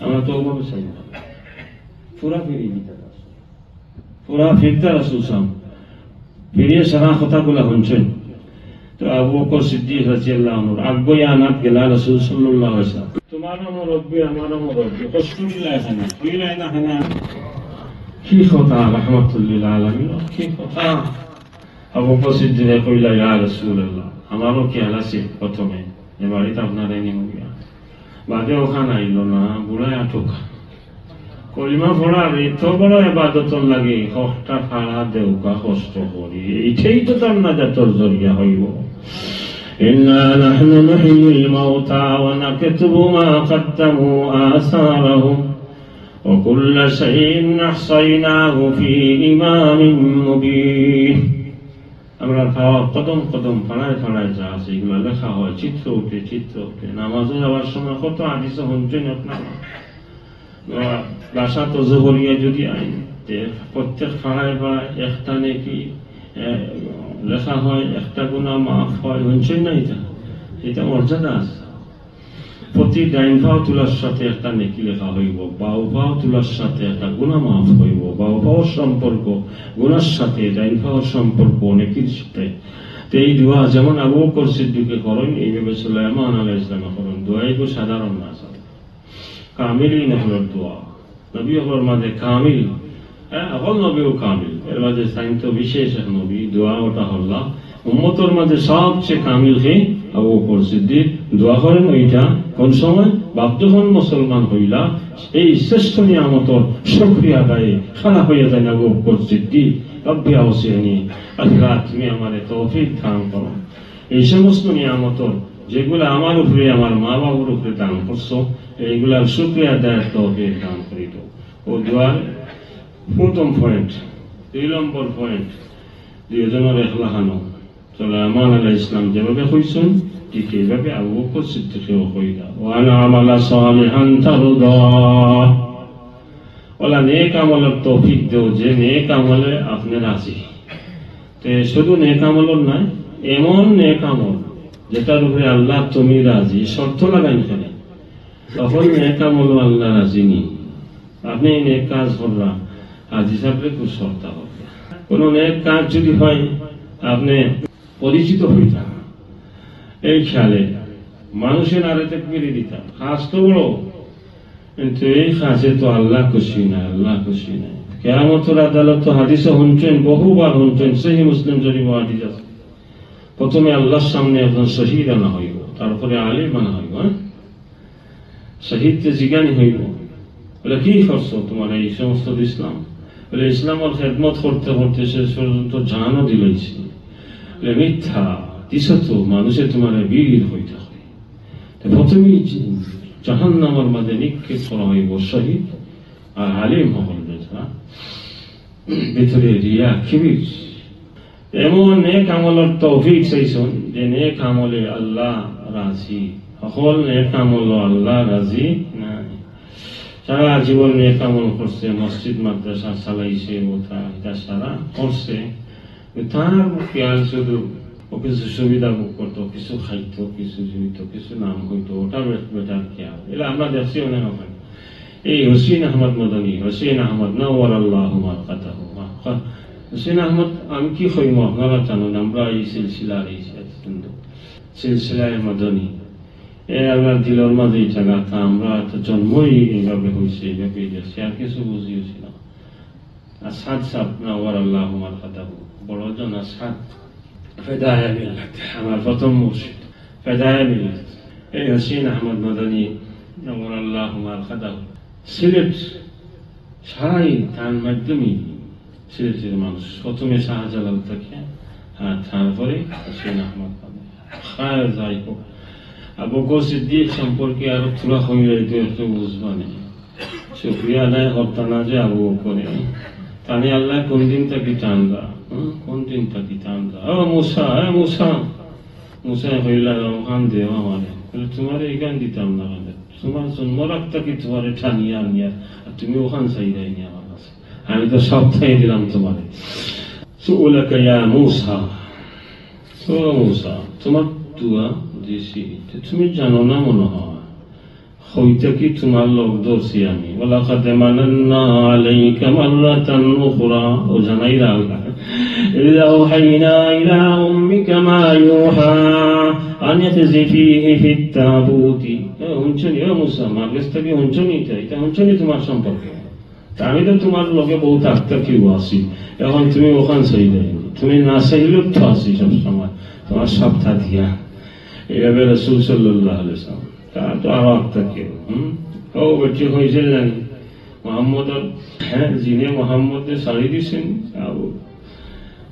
আমরা তো ওভাবে চাই না, পুরা ফিরিয়ে দিতে পুরা ফিরতে রাসূল সাম ফিরিয়ে সারা কথাগুলা শুনছেন। তো আবু বকর সিদ্দিক রাদিয়াল্লাহু আনহু আগ্গয়া নাত গেলা রাসূল সাল্লাল্লাহু আলাইহি ওয়াসাল্লাম, তোমারও মুরব্বি আমারও মুরব্বি কষ্টুল্লাহ খানা কইলাই না খানা কি কথা রাহমাতুল্লিল আলামিন কি কথা। আবু বকর সিদ্দিক কইলা ইয়া রাসূলুল্লাহ আমারও কি আছে প্রথমে যে বাড়িতে আপনারা নিয়ে গিয়া বাদে ওখানে আইলো না বুড়ায় আটকা কলিমা পড়ার এত বড় ইবাদত লাগে হকটা ফাড়া দেউকা কষ্ট করি, এইটাই তো তার নাজাতের জরিয়া হইব। ইন্না নাহনু নুহয়িল মাউতা ওয়া নাকতুবু মা কদ্দামু আসারহুম ওয়া কুল্লা শাইইন আহসাইনাহু ফি ইমামিন মুবিন। আমরা কদম কদম ফাড়ায় ফাড়ায় যা আছে এগুলো লেখা হয়, চিত্র উঠে চিত্র উঠে। নামাজে যাওয়ার সময় কত হাদিস শুনছেন আপনারা, বাসা তো জোহরিয়া যদি আইন প্রত্যেক ফাড়ায় বা একটা নেকি লেখা হয়, একটা গুনাহ মাফ হয়, শুনছেন না? এটা মর্যাদা আছে। প্রতি ডাইন পাও তোলার সাথে একটা নেকি লেখা হইব, বাউ পাও তোলার সাথে একটা গুনাহ মাফ হইব। বাউ পাওয়ার সম্পর্ক গুনার সাথে, ডাইন পাওয়ার সম্পর্ক নেকির সাথে। তো এই দোয়া যেমন আবু বকর সিদ্দিকে করেন, এইভাবে সুলাইমান আলাইহিস সালাম করেন। দোয়া এগুলো সাধারণ না, কামিলই নহলের দোয়া। নবী হলোর মাঝে কামিল, অকল নবীও কামিল, এর মাঝে সাইন্ত বিশেষ এক নবী। দোয়া ওটা হল্লা উম্মতের মাঝে সবচেয়ে কামিল হে আবু বকর সিদ্দিক। দোয়া করেন ওইটা কোন সময়? বাপ যখন মুসলমান হইলা এই শ্রেষ্ঠ নিয়ামতর শুকরিয়া আদায়ে খাড়া হইয়া যায় আবু বকর সিদ্দিক। রব্বি আউসিনি, আল্লাহ তুমি আমারে তৌফিক দান করো এই সমস্ত নিয়ামতর যেগুলো আমার উপরে আমার মা বাবার উপরে দান করছো, এইগুলার শুকরিয়া আদায়ের তৌফিক দান করিত। ও দোয়ার প্রথম পয়েন্ট। 2 নম্বর পয়েন্ট, দুইজনের এখলাহানো। সুলাইমান আলাইহিস সালাম যেভাবে কইছেন ঠিক এইভাবে আবু বকর সিদ্দিকও কইলা, ওয়া আনা আমালা সালিহান তারদা, ওলা নেক আমলের তৌফিক দেও যে নেক আমলে আপনি রাজি। তো শুধু নেক আমল নয়, এমন নেক আমল যেটার উপরে আল্লাহ তুমি রাজি, শর্ত লাগাই কেন? তখন নেক আমল আল্লাহ রাজি নি, আপনি নেক কাজ করলা হাজি সাহেবরে খুব শর্ত হবে। কোন নেক কাজ যদি হয় আপনি পরিচিত হইতাম, এই খেয়ালে মানুষের আরে তেকবির দিতাম, কাজ তো বড় কিন্তু এই কাজে তো আল্লাহ খুশি না, আল্লাহ খুশি না। কিয়ামতের আদালত হাদিসে শুনছেন, বহুবার শুনছেন, সহিহ মুসলিম শরীফ হাদিস আছে। প্রথমে আল্লাহর সামনে একজন শহীদ আনা হইব, তারপরে আলিম আনা হইব। শহীদকে জিজ্ঞানি হইব, বলে কি করছো তোমার এই সমস্ত ইসলাম? বলে ইসলামের খেদমত করতে করতে শেষ পর্যন্ত জানও দিলেছি। বলে মিথ্যা দিছ তো, মানুষে তোমার বীর হইতে হবে। প্রথমেই জাহান্নামের মাঝে নিক্ষেপ করা হইব শহীদ আর আলিম হল, ভিতরে রিয়া কিবির। এমন নেক আমলের তৌফিক চাইছেন যে নেক আমলে আল্লাহ রাজি। সকল নেক আমল আল্লাহ রাজি নাই। সারা জীবন নেক আমল করছে, মসজিদ মাদ্রাসা চালাইছে, এটা সারা করছে, তার খেয়াল শুধু ও কিছু সুবিধা ভোগ করতো, কিছু খাইতো, কিছু জুইত, কিছু নাম হইতো, ওটা বেটার খেয়াল। এগুলো আমরা দেখছি অনেক ওখানে। এই হুসেইন আহমদ মদনী, হুসেইন আহমদ নওয়ার আল্লাহু মারকাতাহু, হুসেইন আহমদ আমি কি কইম আপনারা জানেন, আমরা এই সিলসিলার এই সিলসিলায় মদনী আমরা দিলের মাঝে এই জায়গাটা, আমরা তো জন্মই এইভাবে হয়েছে, এইভাবে দেখছি, আর কিছু বুঝিয়েছি না। আসাদ সাহ নওয়ার আল্লাহু মারকাতাহু, বড়জন আসাদ ফেদায়া মিল্লাত, আমার প্রথম মুর্শিদ ফেদায়া মিল্লাত এই হুসেইন আহমদ মদনী নওয়ার আল্লাহু মারকাতাহু। সিলেট সারাই তার মাধ্যমেই ছেড়ে ছেড়ে মানুষ প্রথমে শাহজালাল থাকে, তারপরে হুসেন আহমদ খায় যাই হোক। আবু বকর সিদ্দিক সম্পর্কে আরো থোড়া হইলে একটু বুঝবা নেই, শুক্রিয়া আদায় হত্যা না যে আবু বকরে তানে আল্লাহ কোন দিন তাকে টান দা, কোন দিন তাকে টান দা। ও মুসা, মুসা, মুসা হইলা ওখান দেওয়া মানে তোমার এইখান দিতাম না, তোমার জন্ম রাখতা কি তোমার টানিয়া আনিয়া, আর তুমি ওখান চাইদাই নি আমার কাছে, আমি তো সব চাই দিলাম তোমারে। সুলাকা ইয়া মুসা, ও মুসা তোমার দুয়া দিছি, তুমি জানো না মনে হয় হইতে কি তোমার লোক ধরছি আমি। ওয়ালাকাদ মানান্না আলাইকা মাররাতান উখরা, ও জানাইলা আল্লাহ ইযা আওহাইনা ইলা উম্মিকা মা ইউহা আন ইয়াতযিফিহি ফিত তাবুতি। হুনছনি ও মুসা, আমার কাছ থেকে হুনছনি, এটা হুনছনি তোমার সম্পর্কে, আমি তো তোমার লগে বহুত আত্মা কেউ আছি, এখন তুমি ওখান চাই দেয়নি, তুমি না চাইলেও তো আছি সবসময় তোমার সপ্তাহ দিয়া। এইভাবে রাসূল সাল্লাল্লাহু আলাইহি ওয়াসাল্লাম তার তো আরো আত্মা কেউ। ও বেটি হয়েছে জানি মোহাম্মদর, হ্যাঁ যিনি মোহাম্মদে শাড়ি দিয়েছেন,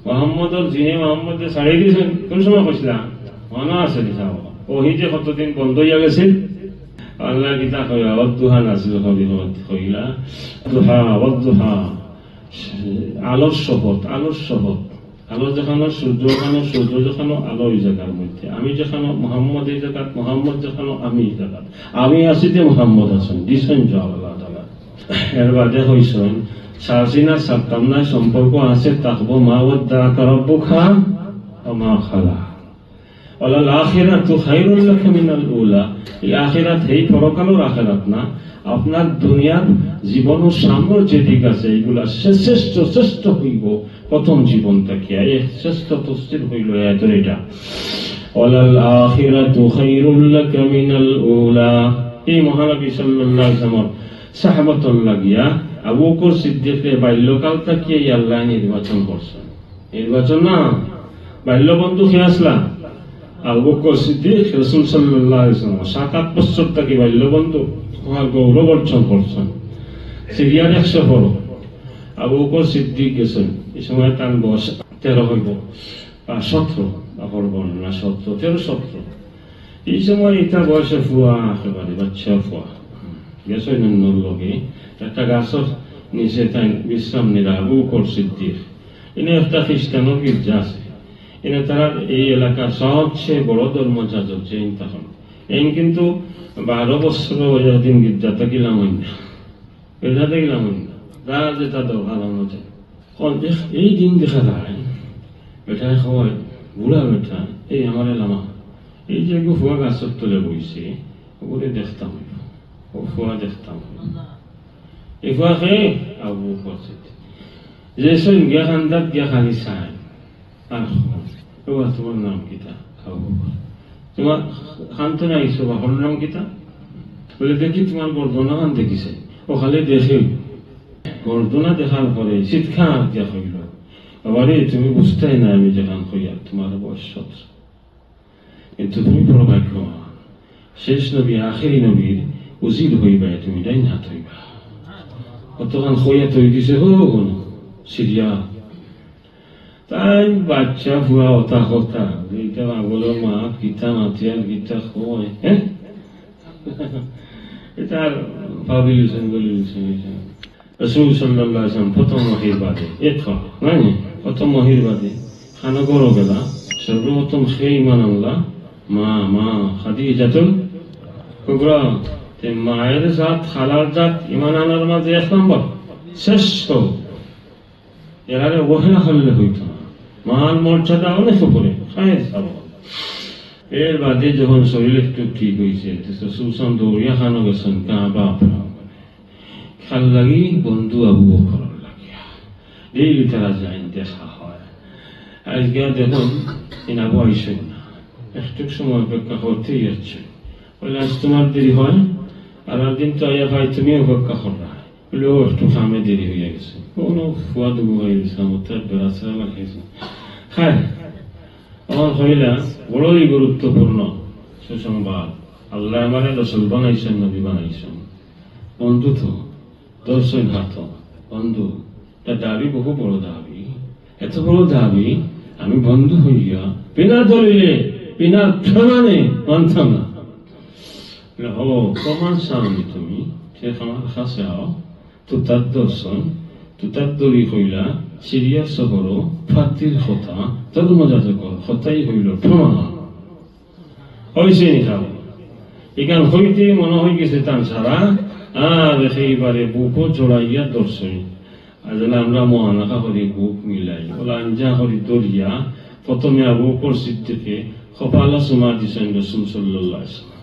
মোহাম্মদর যিনি মোহাম্মদে শাড়ি দিয়েছেন কোন সময় কইছিলাম মনে আছে নি? ওহি যে কতদিন বন্ধ হইয়া গেছে, আল্লাহ গীতা কইলা ওয়াদুহা নাজিল কইলা দুহা ওয়াদুহা, আলোর শপথ, আলোর শপথ। আলো যেখানে সূর্য, যেখানে সূর্য যেখানে আলো এই জায়গার মধ্যে, আমি যেখানে মোহাম্মদ এই জায়গা, মোহাম্মদ যেখানে আমি এই জায়গা, আমি আছি যে মোহাম্মদ আছেন দিছেন আল্লাহ তাআলা। এর বাদে হইছেন সাজিনা সাতামনা সম্পর্ক আছে তাকবো মা ওয়াদ্দাকা রাব্বুকা ওয়া মা খালা ওয়ালাল আখিরাতু খায়রুল লাকা মিনাল উলা। এই আখিরাত এই পরকালের আখিরাত না, আপনার দুনিয়ার জীবন ও সামনে যে দিক আছে এগুলা শ্রেষ্ঠ শ্রেষ্ঠ হইব প্রথম জীবন থেকে। এই শ্রেষ্ঠ তফসির হইল এটা ওয়ালাল আখিরাতু খায়রুল লাকা মিনাল উলা। এই মহানবী সাল্লাল্লাহু আলাইহি ওয়াসাল্লাম সাহাবাতুল লাগিয়া আবু বকর সিদ্দিকের বাল্যকাল থেকে আল্লাহ নির্বাচন করছেন। নির্বাচন না, বাল্যবন্ধু কে আসলা আবু বকর সিদ্দিক রাসূল সাল্লাল্লাহু আলাইহি ওয়াসাল্লাম 7-8 বছর থেকে বাল্যবন্ধু তোমার গৌরব অর্জন করছেন। সিরিয়ার 100 বড় আবু বকর সিদ্দিক গেছেন, এই সময় তার বয়স 13 হইব বা 17, অপর বর্ণনা 17, 13-17। এই সময় এটা বয়সে ফুয়া, একেবারে বাচ্চা ফুয়া গেছে নন্নর লগে একটা গাছের নিচে তাই বিশ্রাম নিরা। আবু বকর সিদ্দিক এনে একটা খ্রিস্টানের গির্জা আছে, এনে তারা এই এলাকার সবচেয়ে বড় ধর্মযাজক জৈন তখন এই কিন্তু 12 বছর দিন গির্জাতে গেলাম না, গির্জাতে গেলাম না, যার যেটা দরকার অনুযায়ী এই দিন দেখা যায় বেটায় খাওয়ায় বুড়া বেটা এই আমার এলামা এই যে ফুয়া গাছের তলে বইছে ওগুলো দেখতাম, ও ফুয়া দেখতাম এই ফুয়া খেয়ে আবু বকর সিদ্দিক যে সব গিয়া খান্দাত গিয়া খালি চায় আর তোমার নাম কিতা? আবু বকর। তোমার খানতে নাইছো বা হর নাম কিতা? বলে দেখি তোমার গর্দনা খান দেখিছে। ও খালি দেখে গর্দনা দেখার পরে চিৎকার দিয়া হইল, বাবারে তুমি বুঝতেই না আমি যেখান হইয়া তোমার বয়স 17, কিন্তু তুমি বড় ভাগ্যবান, শেষ নবী আখেরি নবীর উজির হইবা, তুমি ডাইন হাত হইবা। কতক্ষণ হইয়া তৈরি দিছে হোক সিরিয়া। তাই বাচ্চা ফুয়া হতা হতা এইটা আগলের মা গীতা মাতিয়ার গীতা হয়, হ্যাঁ এটা ভাবিলছেন বলিলছেন। রাসূল সাল্লাল্লাহু আলাইহি ওয়াসাল্লাম প্রথম ওহীর বাদে প্রথম ওহীর বাদে খানা করো গেলা সর্বপ্রথম সেই ইমান আনলা মা খাদিজাতুল কুবরা। মায়ের জাত খালার জাত ইমান আনার মাঝে 1 নম্বর শ্রেষ্ঠ, এরারে অবহেলা করলে হইত না, মান মর্যাদা অনেক উপরে খায়ের যাব। এর বাদে যখন শরীর একটু ঠিক হয়েছে সুলসান দৌড়িয়া খানো গেছেন কাবা খাল লাগি বন্ধু আবু বকর লাগিয়া ডেইলি তারা যায় দেখা হয়। আজকে দেখুন আবু আইসেন না, একটু সময় অপেক্ষা করতেই যাচ্ছে, বলে আজ তোমার দেরি হয় আর একদিন তো আইয়া ভাই তুমি অপেক্ষা করা বলে ও একটু কামে দেরি হয়ে গেছে। কোনো ফুয়া দুবু হয়ে গেছিলাম তার বেড়াচেরা লাগাইছে খায়। আমার হইলা বড়ই গুরুত্বপূর্ণ সুসংবাদ, আল্লাহ আমারে রাসূল বানাইছেন, নবী বানাইছেন, বন্ধু তো দর্শন হাত বন্ধু, তার দাবি বহু বড় দাবি, এত বড় দাবি আমি বন্ধু হইয়া বিনা দলিলে বিনা প্রমাণে মানতাম না। ও প্রমাণ চাওনি তুমি, শেখ আমার কাছে আও, তো তার দর্শন, তো তার দড়ি হইলা সিরিয়া শহর ফাতির কথা ধর্মযাজক কথাই হইল প্রমাণ হয়েছে নি খাব। এখান হইতে মনে হয়ে গেছে তান ছাড়া আর সেইবারে বুকও জড়াইয়া দর্শন আসলে আমরা মহানাকা করি বুক মিলাই ওলা আঞ্জা করি দরিয়া প্রথমে বুকর সিদ্দিকে কপালা সুমা দিছেন রাসূল সাল্লাল্লাহু আলাইহি ওয়াসাল্লাম।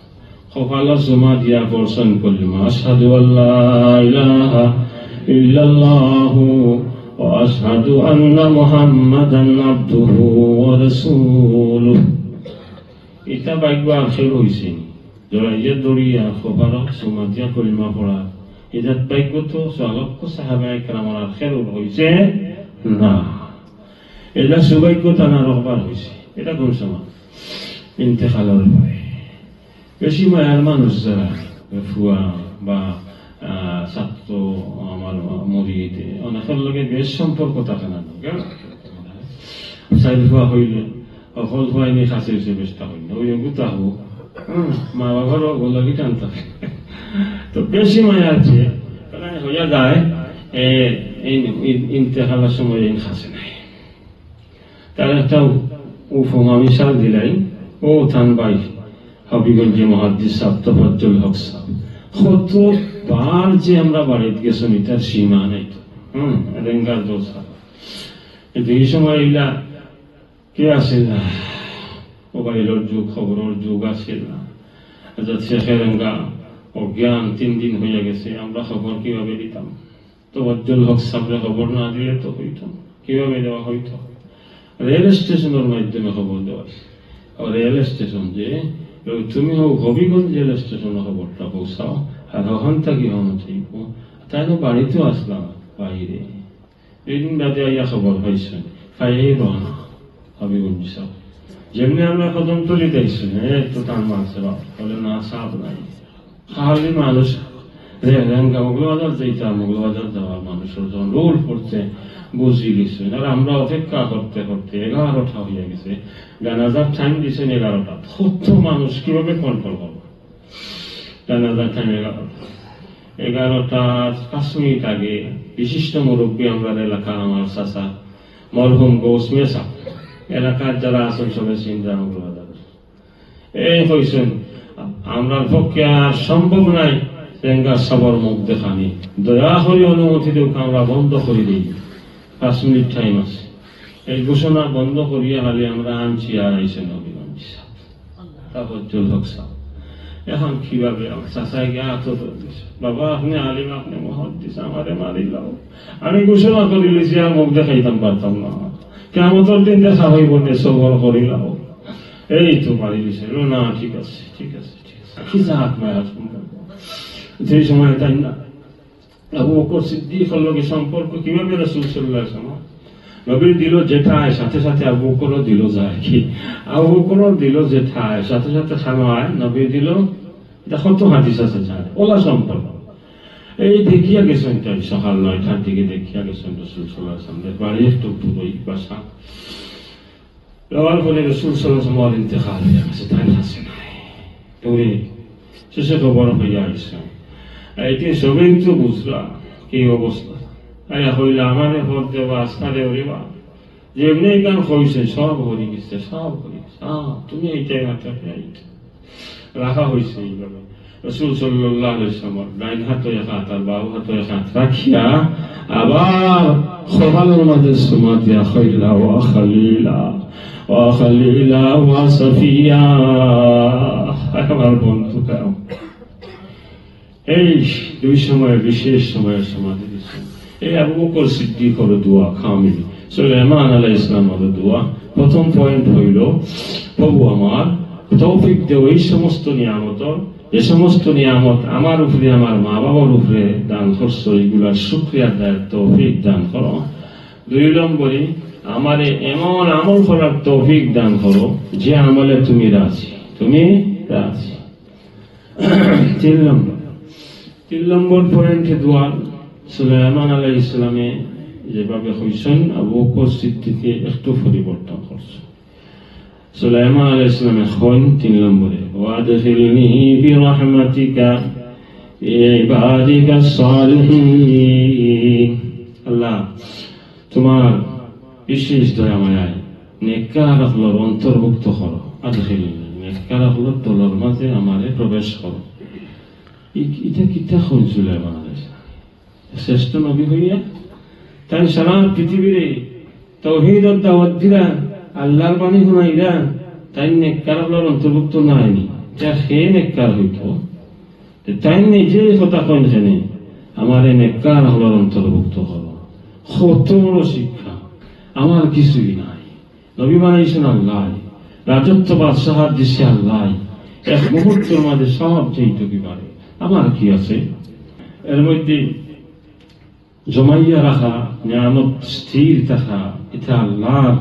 কপালা সুমা দিয়া বর্ষণ কলিমা আশহাদু আল্লা ইলাহা ইল্লাল্লাহু ওয়া আশহাদু আন্না মুহাম্মাদান আবদুহু ওয়া রাসূলুহু। এটা ভাগ্য আখের হইছে জড়াইয়া দরিয়া কপালা সুমা দিয়া কলিমা পড়া এটা ভাগ্য তো লক্ষ সাহাবায়ে কেরামের আখের হইছে না, এটা সৌভাগ্য টানা রহবার হয়েছে। এটা কোন সময় ইন্তেকালের পরে বেশি মায়ার মানুষ যারা ফুয়া বা ছাত্র আমার মরিতে অনেকের লগে বেশ সম্পর্ক থাকে না, চাইল ফুয়া হইলে অকল ফুয়াই নিয়ে খাসি হয়েছে বেশটা হইল ওই গুতা হবো মা বাবারও গোলাগি টান থাকে তো বেশি মায়া আছে হইয়া যায় ইন্তেকালের সময় খাসে নাই। তার একটা উপমা মিশাল দিলাই, ও থান ভাই হবিগঞ্জে মহাদ্দিস সাহেব তফাজ্জুল হক সাহেব কতবার যে আমরা বাড়িতে গেছি তার সীমা নাই তো। রেঙ্গার দোষ কিন্তু এই সময় এইলা কে আসে না, মোবাইলের যুগ খবরের যুগ আসে না, শেখের রেঙ্গা অজ্ঞান 3 দিন হইয়া গেছে, আমরা খবর কিভাবে দিতাম? তফাজ্জুল হক সাহেবের খবর না দিলে তো হইত, কিভাবে দেওয়া হইত? রেল স্টেশনের মাধ্যমে খবর দেওয়া। রেল স্টেশন যে তুমি হবিগঞ্জ রেল স্টেশনে খবরটা পৌঁছাও আর ওখান থেকে হন ঠিক তাই না বাড়িতেও আসলাম বাইরে এই দিন রাতে আইয়া খবর পাইছে পাইয়াই রওনা হবিগঞ্জ সব যেমনি আমরা কদম তুলি দেখছি তো টান মারছে বলে না সাপ নাই খালি মানুষ মৌলবাজার যেটা মৌলবাজার যাওয়ার মানুষের যখন রোল পড়ছে বুঝিয়ে গেছে। আর আমরা অপেক্ষা করতে করতে 11টা হয়ে গেছে, জানাজার টাইম দিচ্ছেন 11টা। কত মানুষ কিভাবে কন্ট্রোল করবো? জানাজার টাইম 11টা 5 মিনিট আগে বিশিষ্ট মুরব্বী আমরা এলাকার আমার চাচা মরহুম গৌস মেসা এলাকার যারা আছেন সবাই চিন্তা মৌলবাজার এই হয়েছেন আমরা পক্ষে আর সম্ভব নাই সবার মুখ দেখানি, দয়া করে অনুমতি দেব আমরা বন্ধ করে দিই, 5 মিনিট টাইম আছে। এই ঘোষণা বন্ধ করিয়া খালি আমরা আনছি আর আইসেন হবিগঞ্জ তফাজ্জুল হক সাহেব। এখন কিভাবে চাচাই গিয়া হাত বাবা আপনি আলিম আপনি মুহাদ্দিস আমারে মারিলাও, আমি ঘোষণা করি লিছি আর মুখ দেখাইতাম পারতাম না, কিয়ামতের দিন দেখা হইব নে সবর করিলাও। এই তো মারি দিছে না, ঠিক আছে ঠিক আছে ঠিক আছে কি জাত মায়া সম্পর্ক যে সময় তাই না আবু বকর সিদ্দিকের লগে সম্পর্ক কিভাবে রাসূল সাল্লাল্লাহু আলাইহি ওয়াসাল্লাম নবীর দিল যেটায় সাথে সাথে আবু বকরও দিল যায় কি আবু বকরও দিল যেটায় সাথে সাথে খানায় নবী দিল। এটা কত হাদিস আছে জানে ওলা সম্পর্ক। এই দেখিয়া গেছেন তাই সকাল 9টার দিকে দেখিয়া গেছেন রাসূল সাল্লাল্লাহু আলাইহি ওয়াসাল্লাম বাড়ি একটু দূরই বাসা যাওয়ার পরে রাসূল সাল্লাল্লাহু আলাইহি ওয়াসাল্লাম ইন্তেকাল হয়ে গেছে, তাই আছে নাই দূরে শেষে খবর হইয়া আসছে। এটি সবাই তো বুঝলা কি অবস্থা, আয়া হইলে আমারে ভোট দেবা আস্থা দেও রে বা যেমনি গান হয়েছে সব হরি গেছে সব হরি গেছে। তুমি এইটাই মাথা রাখা হয়েছে এইভাবে রাসূল সাল্লাল্লাহু আলাইহি ওয়াসাল্লাম ডাইন হাতে এক হাত আর বাম হাতে এক হাত রাখিয়া আবার খোলার মাঝে সুমা দিয়া খাইলা ওয়া খালিলা ওয়া খালিলা ওয়া সাফিয়া। আমার বন্ধু কাও এই 2 সময় বিশেষ সময়ের সমাধি দিচ্ছেন। এই আবু বকর সিদ্দিকের দোয়া কামিল, সুলাইমান আলাইহিস সালামের দোয়া। প্রথম পয়েন্ট হইল প্রভু আমার তৌফিক দেও এই সমস্ত নিয়ামত, যে সমস্ত নিয়ামত আমার উপরে আমার মা বাবার উপরে দান করছো এগুলার শুকরিয়া দেওয়ার তৌফিক দান করো। 2 নম্বরে আমারে এমন আমল করার তৌফিক দান করো যে আমলে তুমি রাজি, তুমি রাজি। 3 নম্বর পয়েন্টে দোয়া সুলাইমান আলাইহিস সালামে যেভাবে হইছেন আবু বকর সিদ্দিকে একটু পরিবর্তন করছে। সুলাইমান আলাইহিস সালামে হন 3 নম্বরে ওয়াদখিলনি বিরহমাতিকা ইবাদিকাস সালিহিন, আল্লাহ তোমার বিশেষ দয়া মায়ায় নেককার হলোর অন্তর্ভুক্ত করো, আদখিলনি নেককার হলোর দলের মাঝে আমারে প্রবেশ করো। এটা কিতা হল সুলাইমান আলাইহিস সালাম শ্রেষ্ঠ নবী হইয়া তাই সারা পৃথিবীরে তাওহীদের দাওয়াত দিরা, আল্লাহর বাণী শোনাইরা, তাই নেককার হলোর অন্তর্ভুক্ত না হয়নি। যা সে নেককার হইত তাই নিজে কথা কইন জানে আমারে নেককার হলোর অন্তর্ভুক্ত করো। কত বড় শিক্ষা! আমার কিছুই নাই, নবী বানাইছেন আল্লাহ, রাজত্ব বাদশাহাত দিছে আল্লাহ, এক মুহূর্তের মাঝে সব চাইতে কি পারে, আমার কি আছে? এর মধ্যে জমাইয়া রাখা নিয়ামত স্থির থাকা, এটা আল্লাহর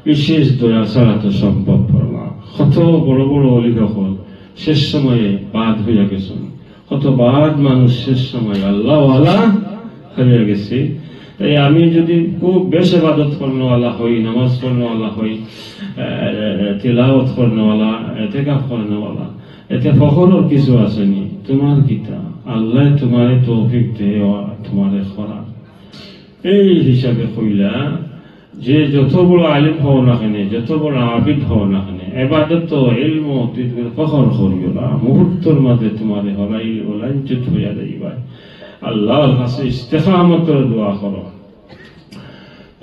বিশেষ দয়া ছাড়া তো সম্ভব না। কত বড় বড় অলিগ হল শেষ সময়ে বাদ হইয়া গেছেন, কত বাদ মানুষ শেষ সময় আল্লাহ ওয়ালা হইয়া গেছে। তাই আমি যদি খুব বেশ ইবাদত করনেওয়ালা হই, নামাজ পড়নেওয়ালা হই, তিলাওয়াত করনেওয়ালা, ইতিকাফ করনেওয়ালা, এতে ফখরের কিছু আসেনি। তোমার কিতা আল্লাহ তোমারে তৌফিক দেওয়া তোমারে করা। এই হিসাবে কইলা যে যত বড় আলিম হও না কেন, যত বড় আবিদ হও না কেন, ইবাদত তো ইলম ফখর করিও না, মুহূর্তের মাঝে তোমারে হরাই লাঞ্ছিত হইয়া যাইবা। আল্লাহর কাছে ইস্তেকামতের দোয়া করো,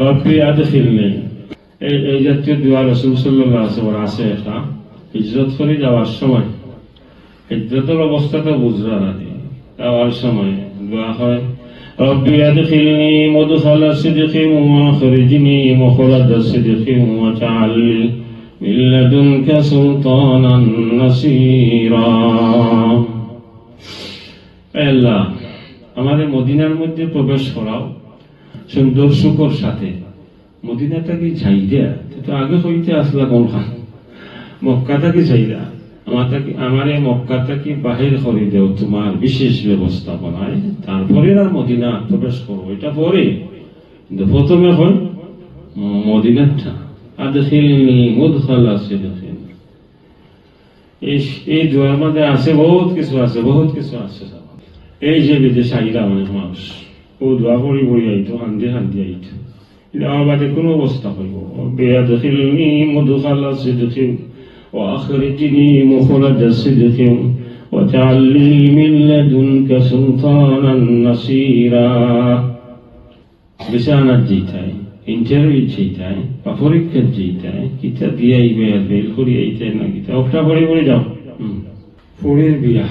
রব্বি আদখিলনি। এই জাতীয় দোয়া রাসূল সাল্লাল্লাহু আলাইহি ওয়াসাল্লাম আছে। একটা হিজরত করে যাওয়ার সময়, হিজরতের অবস্থাটা বুঝরা না, যাওয়ার সময় দোয়া হয় রব্বি আদখিলনি মুদখালা সিদকিন ওয়া আখরিজনি মুখরাজা সিদকিন ওয়াজআলনি মিন লাদুনকা সুলতানান নাসীরা। আল্লাহ আমাদের মদিনার মধ্যে প্রবেশ করাও সুন্দর সুখর সাথে। মদিনাটাকে চাইদা তো আগে হইতে আসলা কোনখান, মক্কাটাকে চাইদা আমার এই মক্কাটাকে বাহির করে দেও তোমার বিশেষ ব্যবস্থাপনায়, তারপরে আর মদিনা প্রবেশ করবো, এটা পরে। কিন্তু প্রথমে হয় মদিনাটা। আদখিলনি মুদখালা সিদকিন। এই দোয়ার মধ্যে আছে বহুত কিছু আছে, বহুত কিছু আছে। এই যে বিদেশে আইলা অনেক মানুষ ও দোয়া করি বই আইতো, হান্দি হান্দি আইতো, এটা আমার বাদে কোনো অবস্থা হইব বেয়াদখিলনি মুদখালা সিদকিন ওয়া আখরিজনি মুখরাজা সিদকিন ওয়াজআলনি মিন লাদুনকা সুলতানান নাসীরা। বিছানাত যেইটায়, ইন্টারভিউ যেইটায় বা পরীক্ষা যেইটায়, কিতা দিয়ে আইবে আর বেল করি আইতে না, কিতা ওটা পড়ে পড়ে যাও। ফুড়ির বিয়া,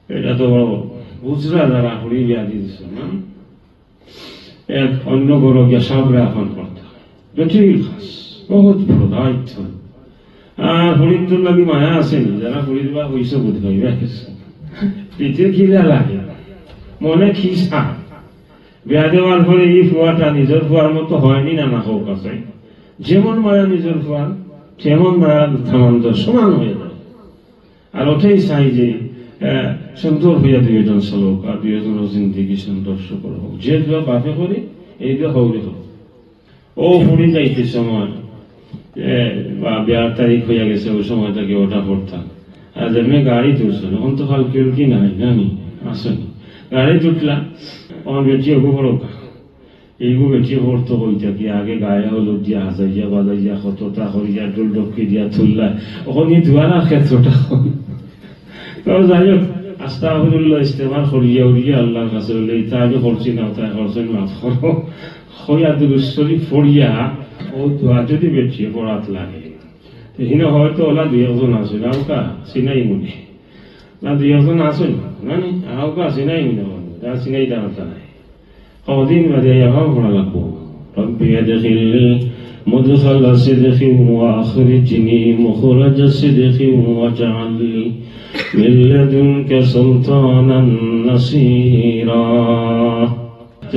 এটা তো বুঝরা যারা ফুড়ি বিয়া দিয়েছে না, এক অন্য গরো গিয়া সবরা এখন করতে জটিল খাস, বহুত বড় দায়িত্ব। আর ফুড়ির তোর লাগি মায়া আসেনি, যারা ফুড়ির বা হইছে বোধ হইবা গেছে, পিঠে খিলা লাগে, মনে খিসা। বিয়া দেওয়ার পরে এই ফুয়াটা নিজের ফুয়ার মতো হয়নি না, না হোক আছে যেমন মায়া নিজের ফুয়ার তেমন মায়া ধামান্ত সমান হয়ে যায়। আর ওটাই চাই যে সুন্দর হইয়া দুইজন চলুক, আর দুইজনের জিন্দিগি সুন্দর সুন্দর হোক। যে দোয়া বাপে করি এই দোয়া হৌরে হোক। ও ফুড়ি যাইতে সময় বা বিয়ার তারিখ হইয়া গেছে, ওই সময়টাকে ওটা পড়তাম। আর যেমনি গাড়ি তুলছে এখন তো হাল কেউ কি নাই জানি আসেনি, গাড়ি তুটলাম আমার বেটি ওগো বড় এইগো বেটি পড়তো হইতা কি আগে গায়ে হলুদ দিয়া হাজাইয়া বাজাইয়া কতটা করিয়া ডোল ডকি দিয়া তুললা, ওখানে ধোয়ার ক্ষেত্রটা তাও যাই হোক আস্তাগফিরুল্লাহ ইস্তেগফার করিয়া উড়িয়া আল্লাহর কাছে বলে এটা আমি করছি না, তাই করছেন মাফ করো, হইয়া দুরূদ শরীফ পড়িয়া ও দোয়া যদি বেটি পড়াত লাগে হিনে হয়তো ওলা দুই একজন আসেন আউকা চিনাই মনে না, দুই একজন আসেন জানি আউকা চিনাই মনে যা চিনাই দেওয়াটা নাই, কদিন বাদে এভাবে পড়া লাগবো রব্বি আদখিলনি মুদখালা সিদকিন ওয়া আখরিজনি মুখরাজা সিদকিন ওয়াজআলনি মিন লাদুনকা সুলতানান নাসীরা।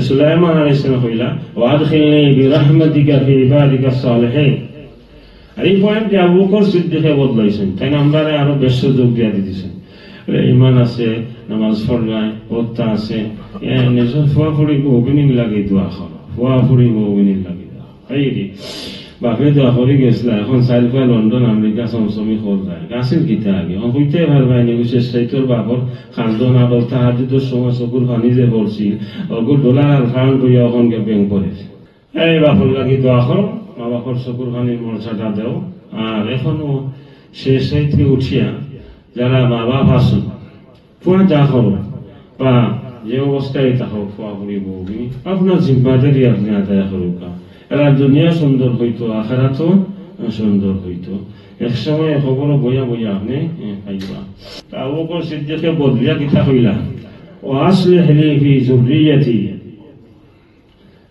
সুলাইমান আলাইহিস সালাম কইলা ওয়া আদখিলনি বিরহমাতিকা ফি ইবাদিকাস সালিহিন। আর এই পয়েন্টে আবু বকর সিদ্দিকে বদলাইছেন, তাই আমরা আরো বেশ সুযোগ দিয়া দিতেছেন। ইমান আছে নামাজ পড়লাই হত্যা আছে নিজের ফুয়া ফুড়ি বহুবিনী লাগে দোয়া করো ফুয়া ফুড়ি বহুবিনী লাগে এই রে বাপে দোয়া করে গেছিল এখন চাইল ফুয়া লন্ডন আমেরিকা চমচমি খোল যায় গাছিল গীতা আগে হইতে ভাল পাই নিগুছে সেইটোর বাপর খান্দন আর তাহাজুদের সময় চকুর পানি যে পড়ছিল অগুর ডলার আর ফাউন্ড হইয়া এখন ব্যাংক পড়েছে এই বাপর লাগি দোয়া করো মা বাপর চকুর পানির মর্যাদা দেও আর এখনো শেষ থেকে উঠিয়া যারা মা বাপ আসুন ফুয়া যা করো বা যে অবস্থায় থাকো ফুয়া ফুড়ি বউবিনী আপনার জিম্মাদারি আপনি আদায় করুক এরা দুনিয়া সুন্দর হইতো আখেরাতও সুন্দর হইতো এক সময় খবর বইয়া বইয়া আপনি পাইবা আবু বকর সিদ্দিককে বদলিয়া কিতা কইলা ও আসলিহ লি ফি যুররিয়াতি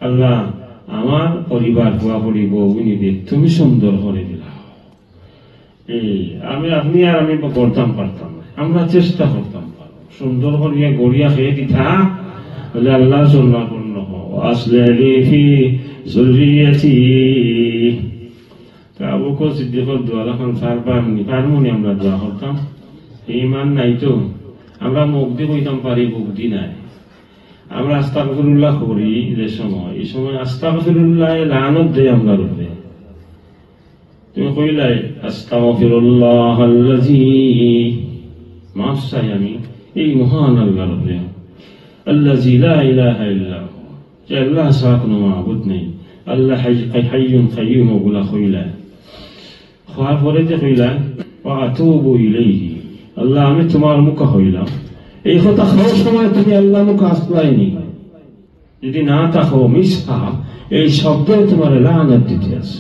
আল্লাহ আমার পরিবার ফুয়া ফুড়ি বউবিনীদের তুমি সুন্দর করে দিলা এই আমি আপনি আর আমি করতাম পারতাম না আমরা চেষ্টা করতাম সুন্দর করিয়া গড়িয়া খেয়ে দিতা বলে আল্লাহ সুন্নাহপূর্ণ আসলিহ লি ফি যুররিয়াতি আবু বকর সিদ্দিকের দোয়া যখন পারমুনি আমরা দোয়া করতাম ঈমান নাই তো আমরা মুখ দিয়ে কইতাম পারি মুখ দি নাই আমরা আস্তাগফিরুল্লাহ করি যে সময় এই সময় আস্তাগফিরুল্লাহ লানত দেয় আমরা রূপে তুমি কইলাই আস্তাগফিরুল্লাহ আল্লাযী মাফ চাই আমি এই মহান আল্লাহর রূপে আল্লাযী লা ইলাহা ইল্লা হু যে আল্লাহ ছাড়া কোনো মাবুদ নেই আল্লাহ হাইয়ুন কাইয়্যুম ওগুলা কইলা হওয়ার পরে যে কইলা ওয়া আতুবু ইলাইহি আল্লাহ আমি তোমার মুখ হইলাম এই কথা খাওয়ার সময় তুমি আল্লাহ মুখ আসলাইনি যদি না থাকো মিশা এই শব্দে তোমার লানত দিতে আছে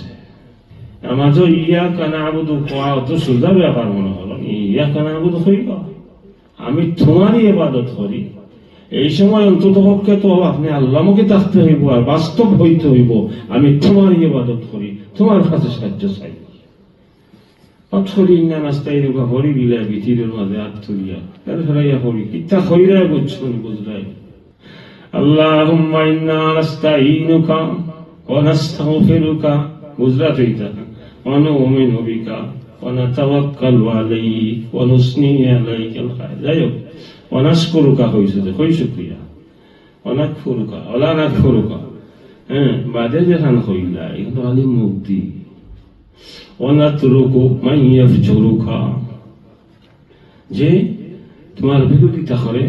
আমার যে ইয়াকা নাবুদু কোয়া তো সুন্দর ব্যাপার মনে হলো ইয়াকা নাবুদু হইবা আমি তোমারই ইবাদত করি এই সময় অন্তত পক্ষে তো আপনি আল্লাহ মুখে থাকতে হইব আর বাস্তব হইতে হইব আমি তোমারই ইবাদত করি তোমার কাছে সাহায্য চাই অথরিং না নাস্তাই রূপা হরি দিলা ভিতরের মাঝে হাত তুলিয়া ফেরাইয়া হরি কিতা হইরাই বুঝছেন বুঝলাই আল্লাহুম্মা ইন্না নাস্তাইনুকা ওয়া নাস্তাগফিরুকা বুঝলা তুইতা ওয়া নুমিনু বিকা ওয়া নাতাওয়াক্কালু আলাইক ওয়া নুসনি আলাইকাল খায়র যাই হোক ওয়া নাশকুরুকা হইছে যে কই শুকরিয়া ওয়া নাকফুরুকা ওয়া নাকফুরুকা বাদে যেখান হইলা কিন্তু আলী মুক্তি অনাতরুকু মাইয়াফজুরুকা যে তোমার বিরোধিতা করে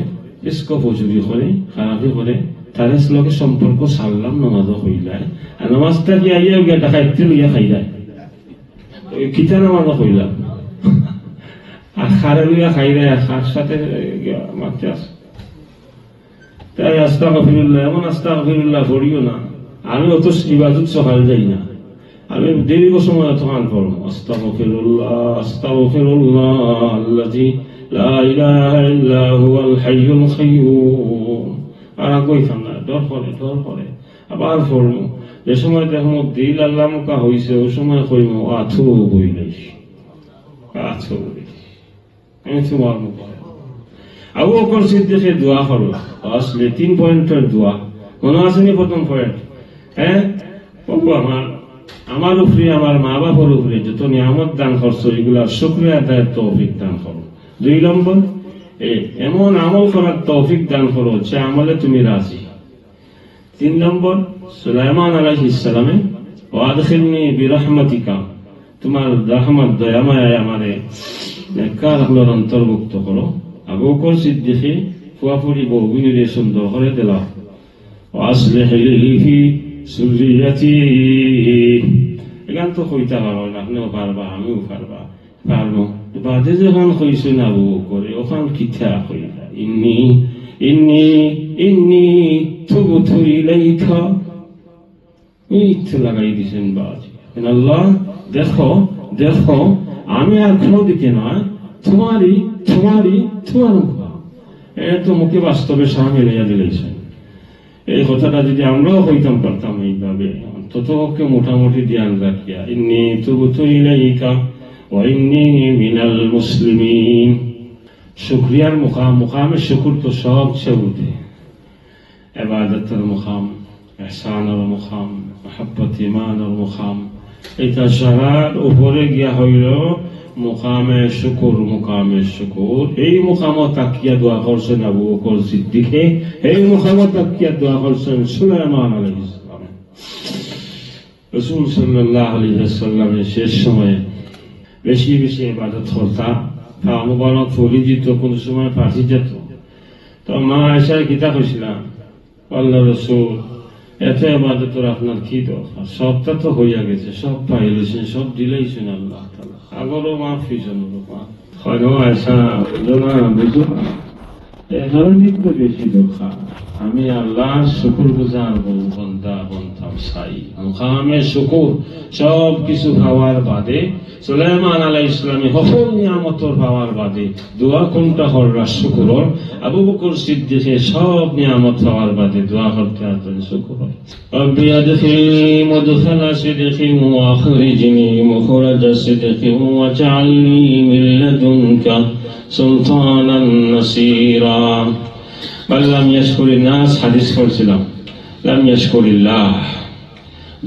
ইসকফজুরি করে খারাপি করে তার লগে সম্পর্ক সারলাম নামাজও হইলায় আর নামাজটা কি আইয়া গিয়া ডাকাইতে লইয়া খাইলায় কিতা নামাজও হইলাম আর খারে লইয়া খাইলায় আর খার সাথে মারতে আস তাই আস্তাগফিরুল্লাহ এমন আস্তাগফিরুল্লাহ পড়িও না আমি অত ইবাদত সকাল যাই না আমি দীর্ঘ সময় তখন পড়বো আস্তাগফিরুল্লাহ আল্লাযী লা ইলাহা ইল্লা হুয়াল হাইয়ুল কাইয়্যুম আর কইতাম না ডর করে আবার পড়বো যে সময় দেখো দিল আল্লাহ মুকা হইছে ওই সময় কইমো আতুবু ইলাইহি আমি তোমার মুখ আবু বকর সিদ্দিকের দোয়া করো আসলে 3 পয়েন্টের দোয়া মনে আছে নি প্রথম পয়েন্ট প্রভু আমার উপরে আমার মা বাবার উপরে যত নিয়ামত দান করছো এগুলার শুকরিয়া আদায়ের তৌফিক দান করো 2 নম্বর এমন আমল করার তৌফিক দান করো যে আমলে তুমি রাজি 3 নম্বর সুলাইমান আলাইহিস সালামে ওয়াদখিলনি বিরহমাতিকা তোমার রহমত দয়া মায়ায় আমারে নেককার হলোর অন্তর্ভুক্ত করো আবু বকর সিদ্দিকী ফুয়াফুরি বউবিনীরে সুন্দর করে দিলা ওয়াসলিহ লি ফি যুররিয়াতি এখান তো কইতা পারো না আপনিও পারবা আমিও পারবো বাদে যখন কইছেন আবু বকর ওখান কিতা কইলা ইন্নি তুবতু ইলাইকা এই তো লাগাই দিছেন বাজ আল্লাহ দেখো আমি আর কোনো দিকে নয় তোমার তো মুখে বাস্তবে সামনে লইয়া দিলেছেন এই কথাটা যদি আমরাও কইতাম পারতাম এইভাবে অন্তত ওকে মোটামুটি ধ্যান রাখিয়া ইন্নী তুবতু ইলাইকা ওয়া ইন্নী মিনাল মুসলিমিন শুকরিয়ার মুকামে শুকর তো সবচেয়ে উঠে ইবাদতের মুকাম ইহসানের মুকাম মহব্বত ঈমানের মুকাম এটা সবার উপরে গিয়া হইল মুকামে শুকুর এই মুকামত তাকিয়া দোয়া করছেন আবু বকর সিদ্দিকে, এই মুকামত তাকিয়া দোয়া করছেন সুলাইমান আলাইহিস সালাম। রাসূল সাল্লাল্লাহু আলাইহি ওয়াসাল্লামের শেষ সময়ে বেশি বেশি ইবাদত করতা, পা মুবারক পরিচিত, কোন সময় ফাঁসি যেত। তো মা আয়েশার কিতা কইছিলাম, আল্লাহ রাসূল এত ইবাদতের আপনার কি দরকার, সবটা তো হইয়া গেছে, সব পাইলেছেন, সব দিলেইছেন আল্লাহ তাআলা, আগরও মাফ হইছেন। হয় আয়েশা না বুঝো এখানে তো বেশি দরকার, আমি আল্লাহর শুকর গুজার বন্ধা বন্ধাম চাই, মুকামে শুকুর সব কিছু পাওয়ার বাদে, সুলাইমান আলাইহিস সালামে সকল নিয়ামতের পাওয়ার বাদে দোয়া কোনটা হররা শুকুরর, আবু বকর সিদ্দিকে সব নিয়ামত পাওয়ার বাদে দোয়া করতে আসেন শুকুর। রব্বি আদখিলনি মুদখালা সিদকিন ওয়া আখরিজনি মুখরাজা সিদকিন ওয়াজআলনি মিন লাদুনকা সুলতানান নাসীরা। বল লাম ইয়াশকুরিন নাস, হাদিস পড়ছিলাম, লাম ইয়াশকুরিল্লাহ,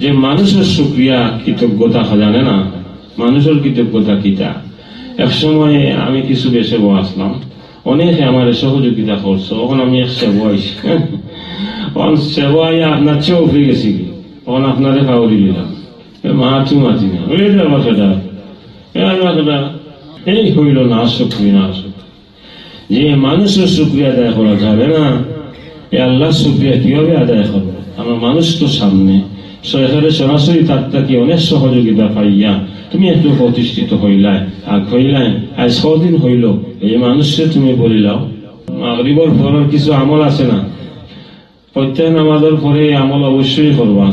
যে মানুষের শুকরিয়া কৃতজ্ঞতা জানে না, মানুষের কৃতজ্ঞতা কিটা। এক সময় আমি কিছু বেশি আসলাম, অনেকে আমার সহযোগিতা করছো, তখন আমি এক সেবা আইছি, সেবাই আপনার চেয়ে উঠে গেছি, তখন আপনারে খাওয়ারি দিলাম, মাতি মাতি না বাসাটা এই হইল না শুকরিয়া, না যে মানুষের শুকরিয়া আদায় করা যাবে না, এ আল্লাহ শুকরিয়া কিভাবে আদায় করবে? আমার মানুষ তো সামনে, সরকারে সরাসরি তার থেকে অনেক সহযোগিতা পাইয়া তুমি একটু প্রতিষ্ঠিত হইলাই, আগ হইলাই, আজ 6 দিন হইল, এই মানুষকে তুমি বলিলাও। মাগরিবের পরের কিছু আমল আছে না, প্রত্যেক নামাজের পরে এই আমল অবশ্যই করবা,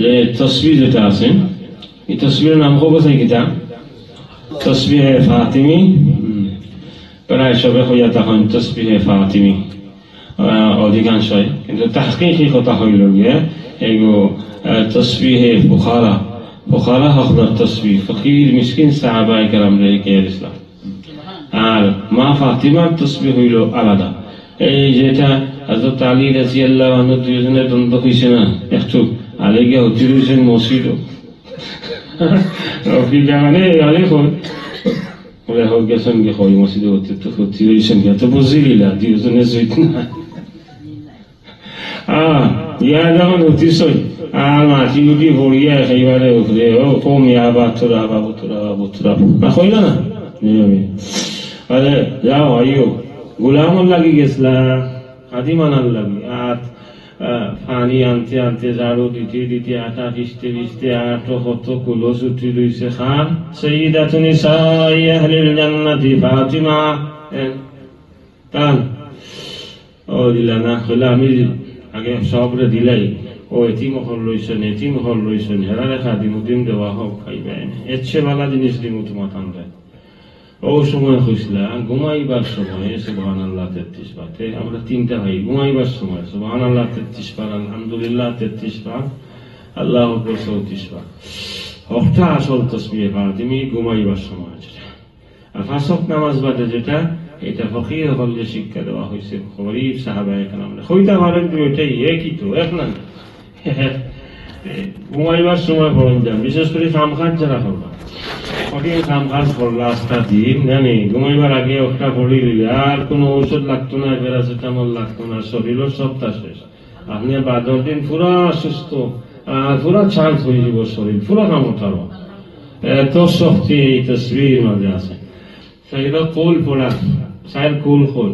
যে তসবিহ যেটা আছে, এই তসবিহের নাম কব চাই কিতা, তসবিহে ফাতিমি, প্রায় সবে হইয়া তখন তসবিহে ফাতিমি অধিকাংশই, কিন্তু তাহকিকি কথা হইল গিয়ে এগো তসবিহে বুখারা, বুখারা হকদার তসবিহ ফকির মিসকিন সাহাবায়ে কেরাম রেখে ইসলাম। আর মা ফাতিমার তসবিহ হইল আলাদা, এই যেটা হযরত আলী রাদিয়াল্লাহু আনহু দুইজনের দ্বন্দ্ব হইছে না, একটু আলী গিয়ে হতি হইছেন মসজিদ রফিকা মানে আলী বলে হোক গেছেন গিয়ে হয় মসজিদে হতি হইছেন গিয়ে তো বুঝিলিলা দুইজনের জৈত না ইয়া যখন হতিছই আর মাটি মুটি ভরিয়া সেইবারে উঠলে ও কমিয়া বাতুরা বাবুতুরা বাবুতুরা না কইল না নিয়মে। আরে যাও আইও গোলামর লাগি গেছিলা, খাদিমানার লাগি, আর পানি আনতে আনতে ঝাড়ু দিতে দিতে আটা ভিজতে ভিজতে আটো কত কুলো ছুটি রইছে খান সাইয়্যিদাতুন নিসাই আহলিল জান্নাতি ফাতিমা তান ও দিলা না কইলা আমি আগে সবরে দিলাই, ও এতিম হল রইছেন হেরা রেখা দিমুদিন দেওয়া হোক খাইবে, এর চেয়ে ভালো জিনিস দিমু তোমার ঠান্ডায়। ও সময় হইছিলা ঘুমাইবার সময় সুবহানাল্লাহ 33 বার, আমরা 3টা ভাই ঘুমাইবার সময় সুবহানাল্লাহ 33 বার, আলহামদুলিল্লাহ 33 বার, আল্লাহু আকবার 34 বার, হকটা আসল তাসবিহ ফাতিমি ঘুমাইবার সময় যেটা। আর ফাসক নামাজ বাদে যেটা, এটা ফকির হলে শিক্ষা দেওয়া হয়েছে, গরীব সাহাবায়ে কেরাম হইতা পারেন, ওইটাই একই তো এক না। ঘুমাইবার সময় পড়েন যান, বিশেষ করে কামকাজ যারা করবা, কঠিন কামকাজ করলা আস্তা দিন জানি, ঘুমাইবার আগে একটা পড়ি দিলে আর কোনো ঔষধ লাগতো না, প্যারাসিটামল লাগতো না, শরীরের সবটা শেষ, আপনি 12 দিন পুরা সুস্থ আর পুরা চার্জ হয়ে যাব, শরীর পুরা কামতার এত শক্তি এই তসবির মাঝে আছে। সেইটা কোল পড়া, চাইর কোল খোল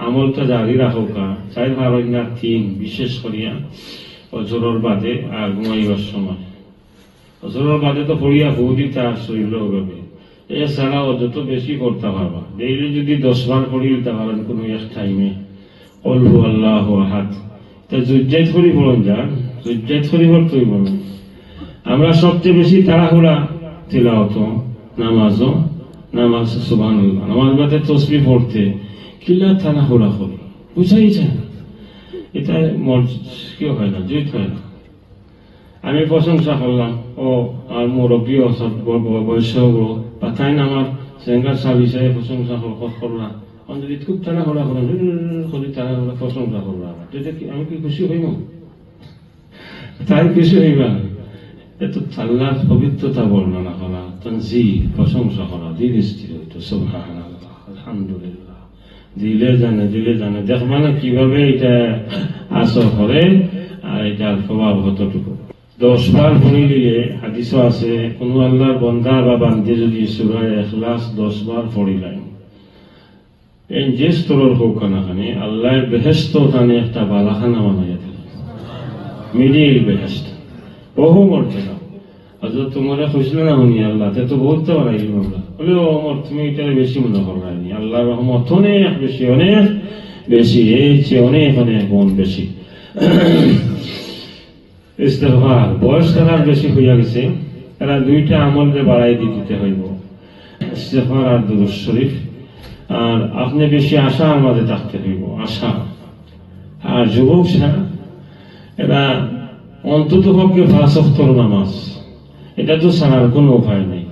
আমলটা জারি রাখো কা, চাইর ভারণার 3 বিশেষ করিয়া অজরের বাদে আর ঘুমাইবার সময়। অজরের বাদে তো পড়িয়া বহুদিন তার শরীর হবে, এছাড়াও যত বেশি করতে পারবা, ডেইলি যদি 10 বার পড়ি দিতে পারেন কোনো এক টাইমে কুল হুয়াল্লাহু আহাদ, তা জুজ্জাত করি পড়ুন যান, জুজ্জাত করি পড়তেই বলুন। আমরা সবচেয়ে বেশি তাড়াহুড়া তিলাওয়াত নামাজ সুবহানাল্লাহ, নামাজ বাদে তাসবিহ পড়তে কিলা তাড়াহুড়া করি, বুঝাই যায় না, এটা কি হয় না, জুত হয় না। আমি প্রশংসা করলাম, ও আর মুরব্বী বয়স বা তাই না আমার সেঙ্গার সাহেব হিসাবে প্রশংসা করলাম, যদি খুব তাড়াহুড়া করেন তাড়াহুড়া প্রশংসা করলাম, আমি কি খুশি হইব? তাই খুশি হইবা এত আল্লাহর পবিত্রতা বর্ণনা করা, তানজিহ প্রশংসা করা, দিল স্থির হইতো। সুবহানাল্লাহ, আলহামদুলিল্লাহ। দিলে জানে দেখবা না কিভাবে এটা আসর করে আর এটার প্রভাব কতটুকু। 10 বার পড়ে দিলে হাদিসও আছে, কোন আল্লাহর বন্দা বা বান্দী যদি সূরা ইখলাস 10 বার পড়িলেন, এই যে স্তরের হোক না খানে আল্লাহ বেহেশত তানে একটা বালাখানা বানাইয়া দিল, মিডিল বেহেশত, বহু মর্যাদা। হযরত তোমরা খুশলে না হনি আল্লাহ তে তো বহুত বাড়াইল আমরা বলে, ও ওমর তুমি এটা বেশি মনে করলানি, আল্লাহর রহমত অনেক বেশি, অনেক বেশি, এই চেয়ে অনেক গুণ বেশি। ইস্তেগফার বয়স তার বেশি হইয়া গেছে, এরা দুইটা আমলকে বাড়াই দিতে হইব, ইস্তেগফার আর দুরূদ শরীফ। আর আপনি বেশি আশা আমাদের থাকতে হইব, আশা। আর যুবক এরা অন্তত পক্ষে 5 ওয়াক্তের নামাজ, এটা তো ছাড়ার কোনো উপায় নেই।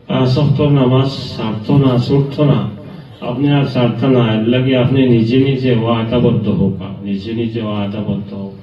5 ওয়াক্তের নামাজ ছাড়তো না, ছুটতো না, আপনি আর ছাড়তো না। এর লাগে আপনি নিজে নিজে ওয়াদাবদ্ধ হোক, নিজে নিজে ওয়াদাবদ্ধ হোক।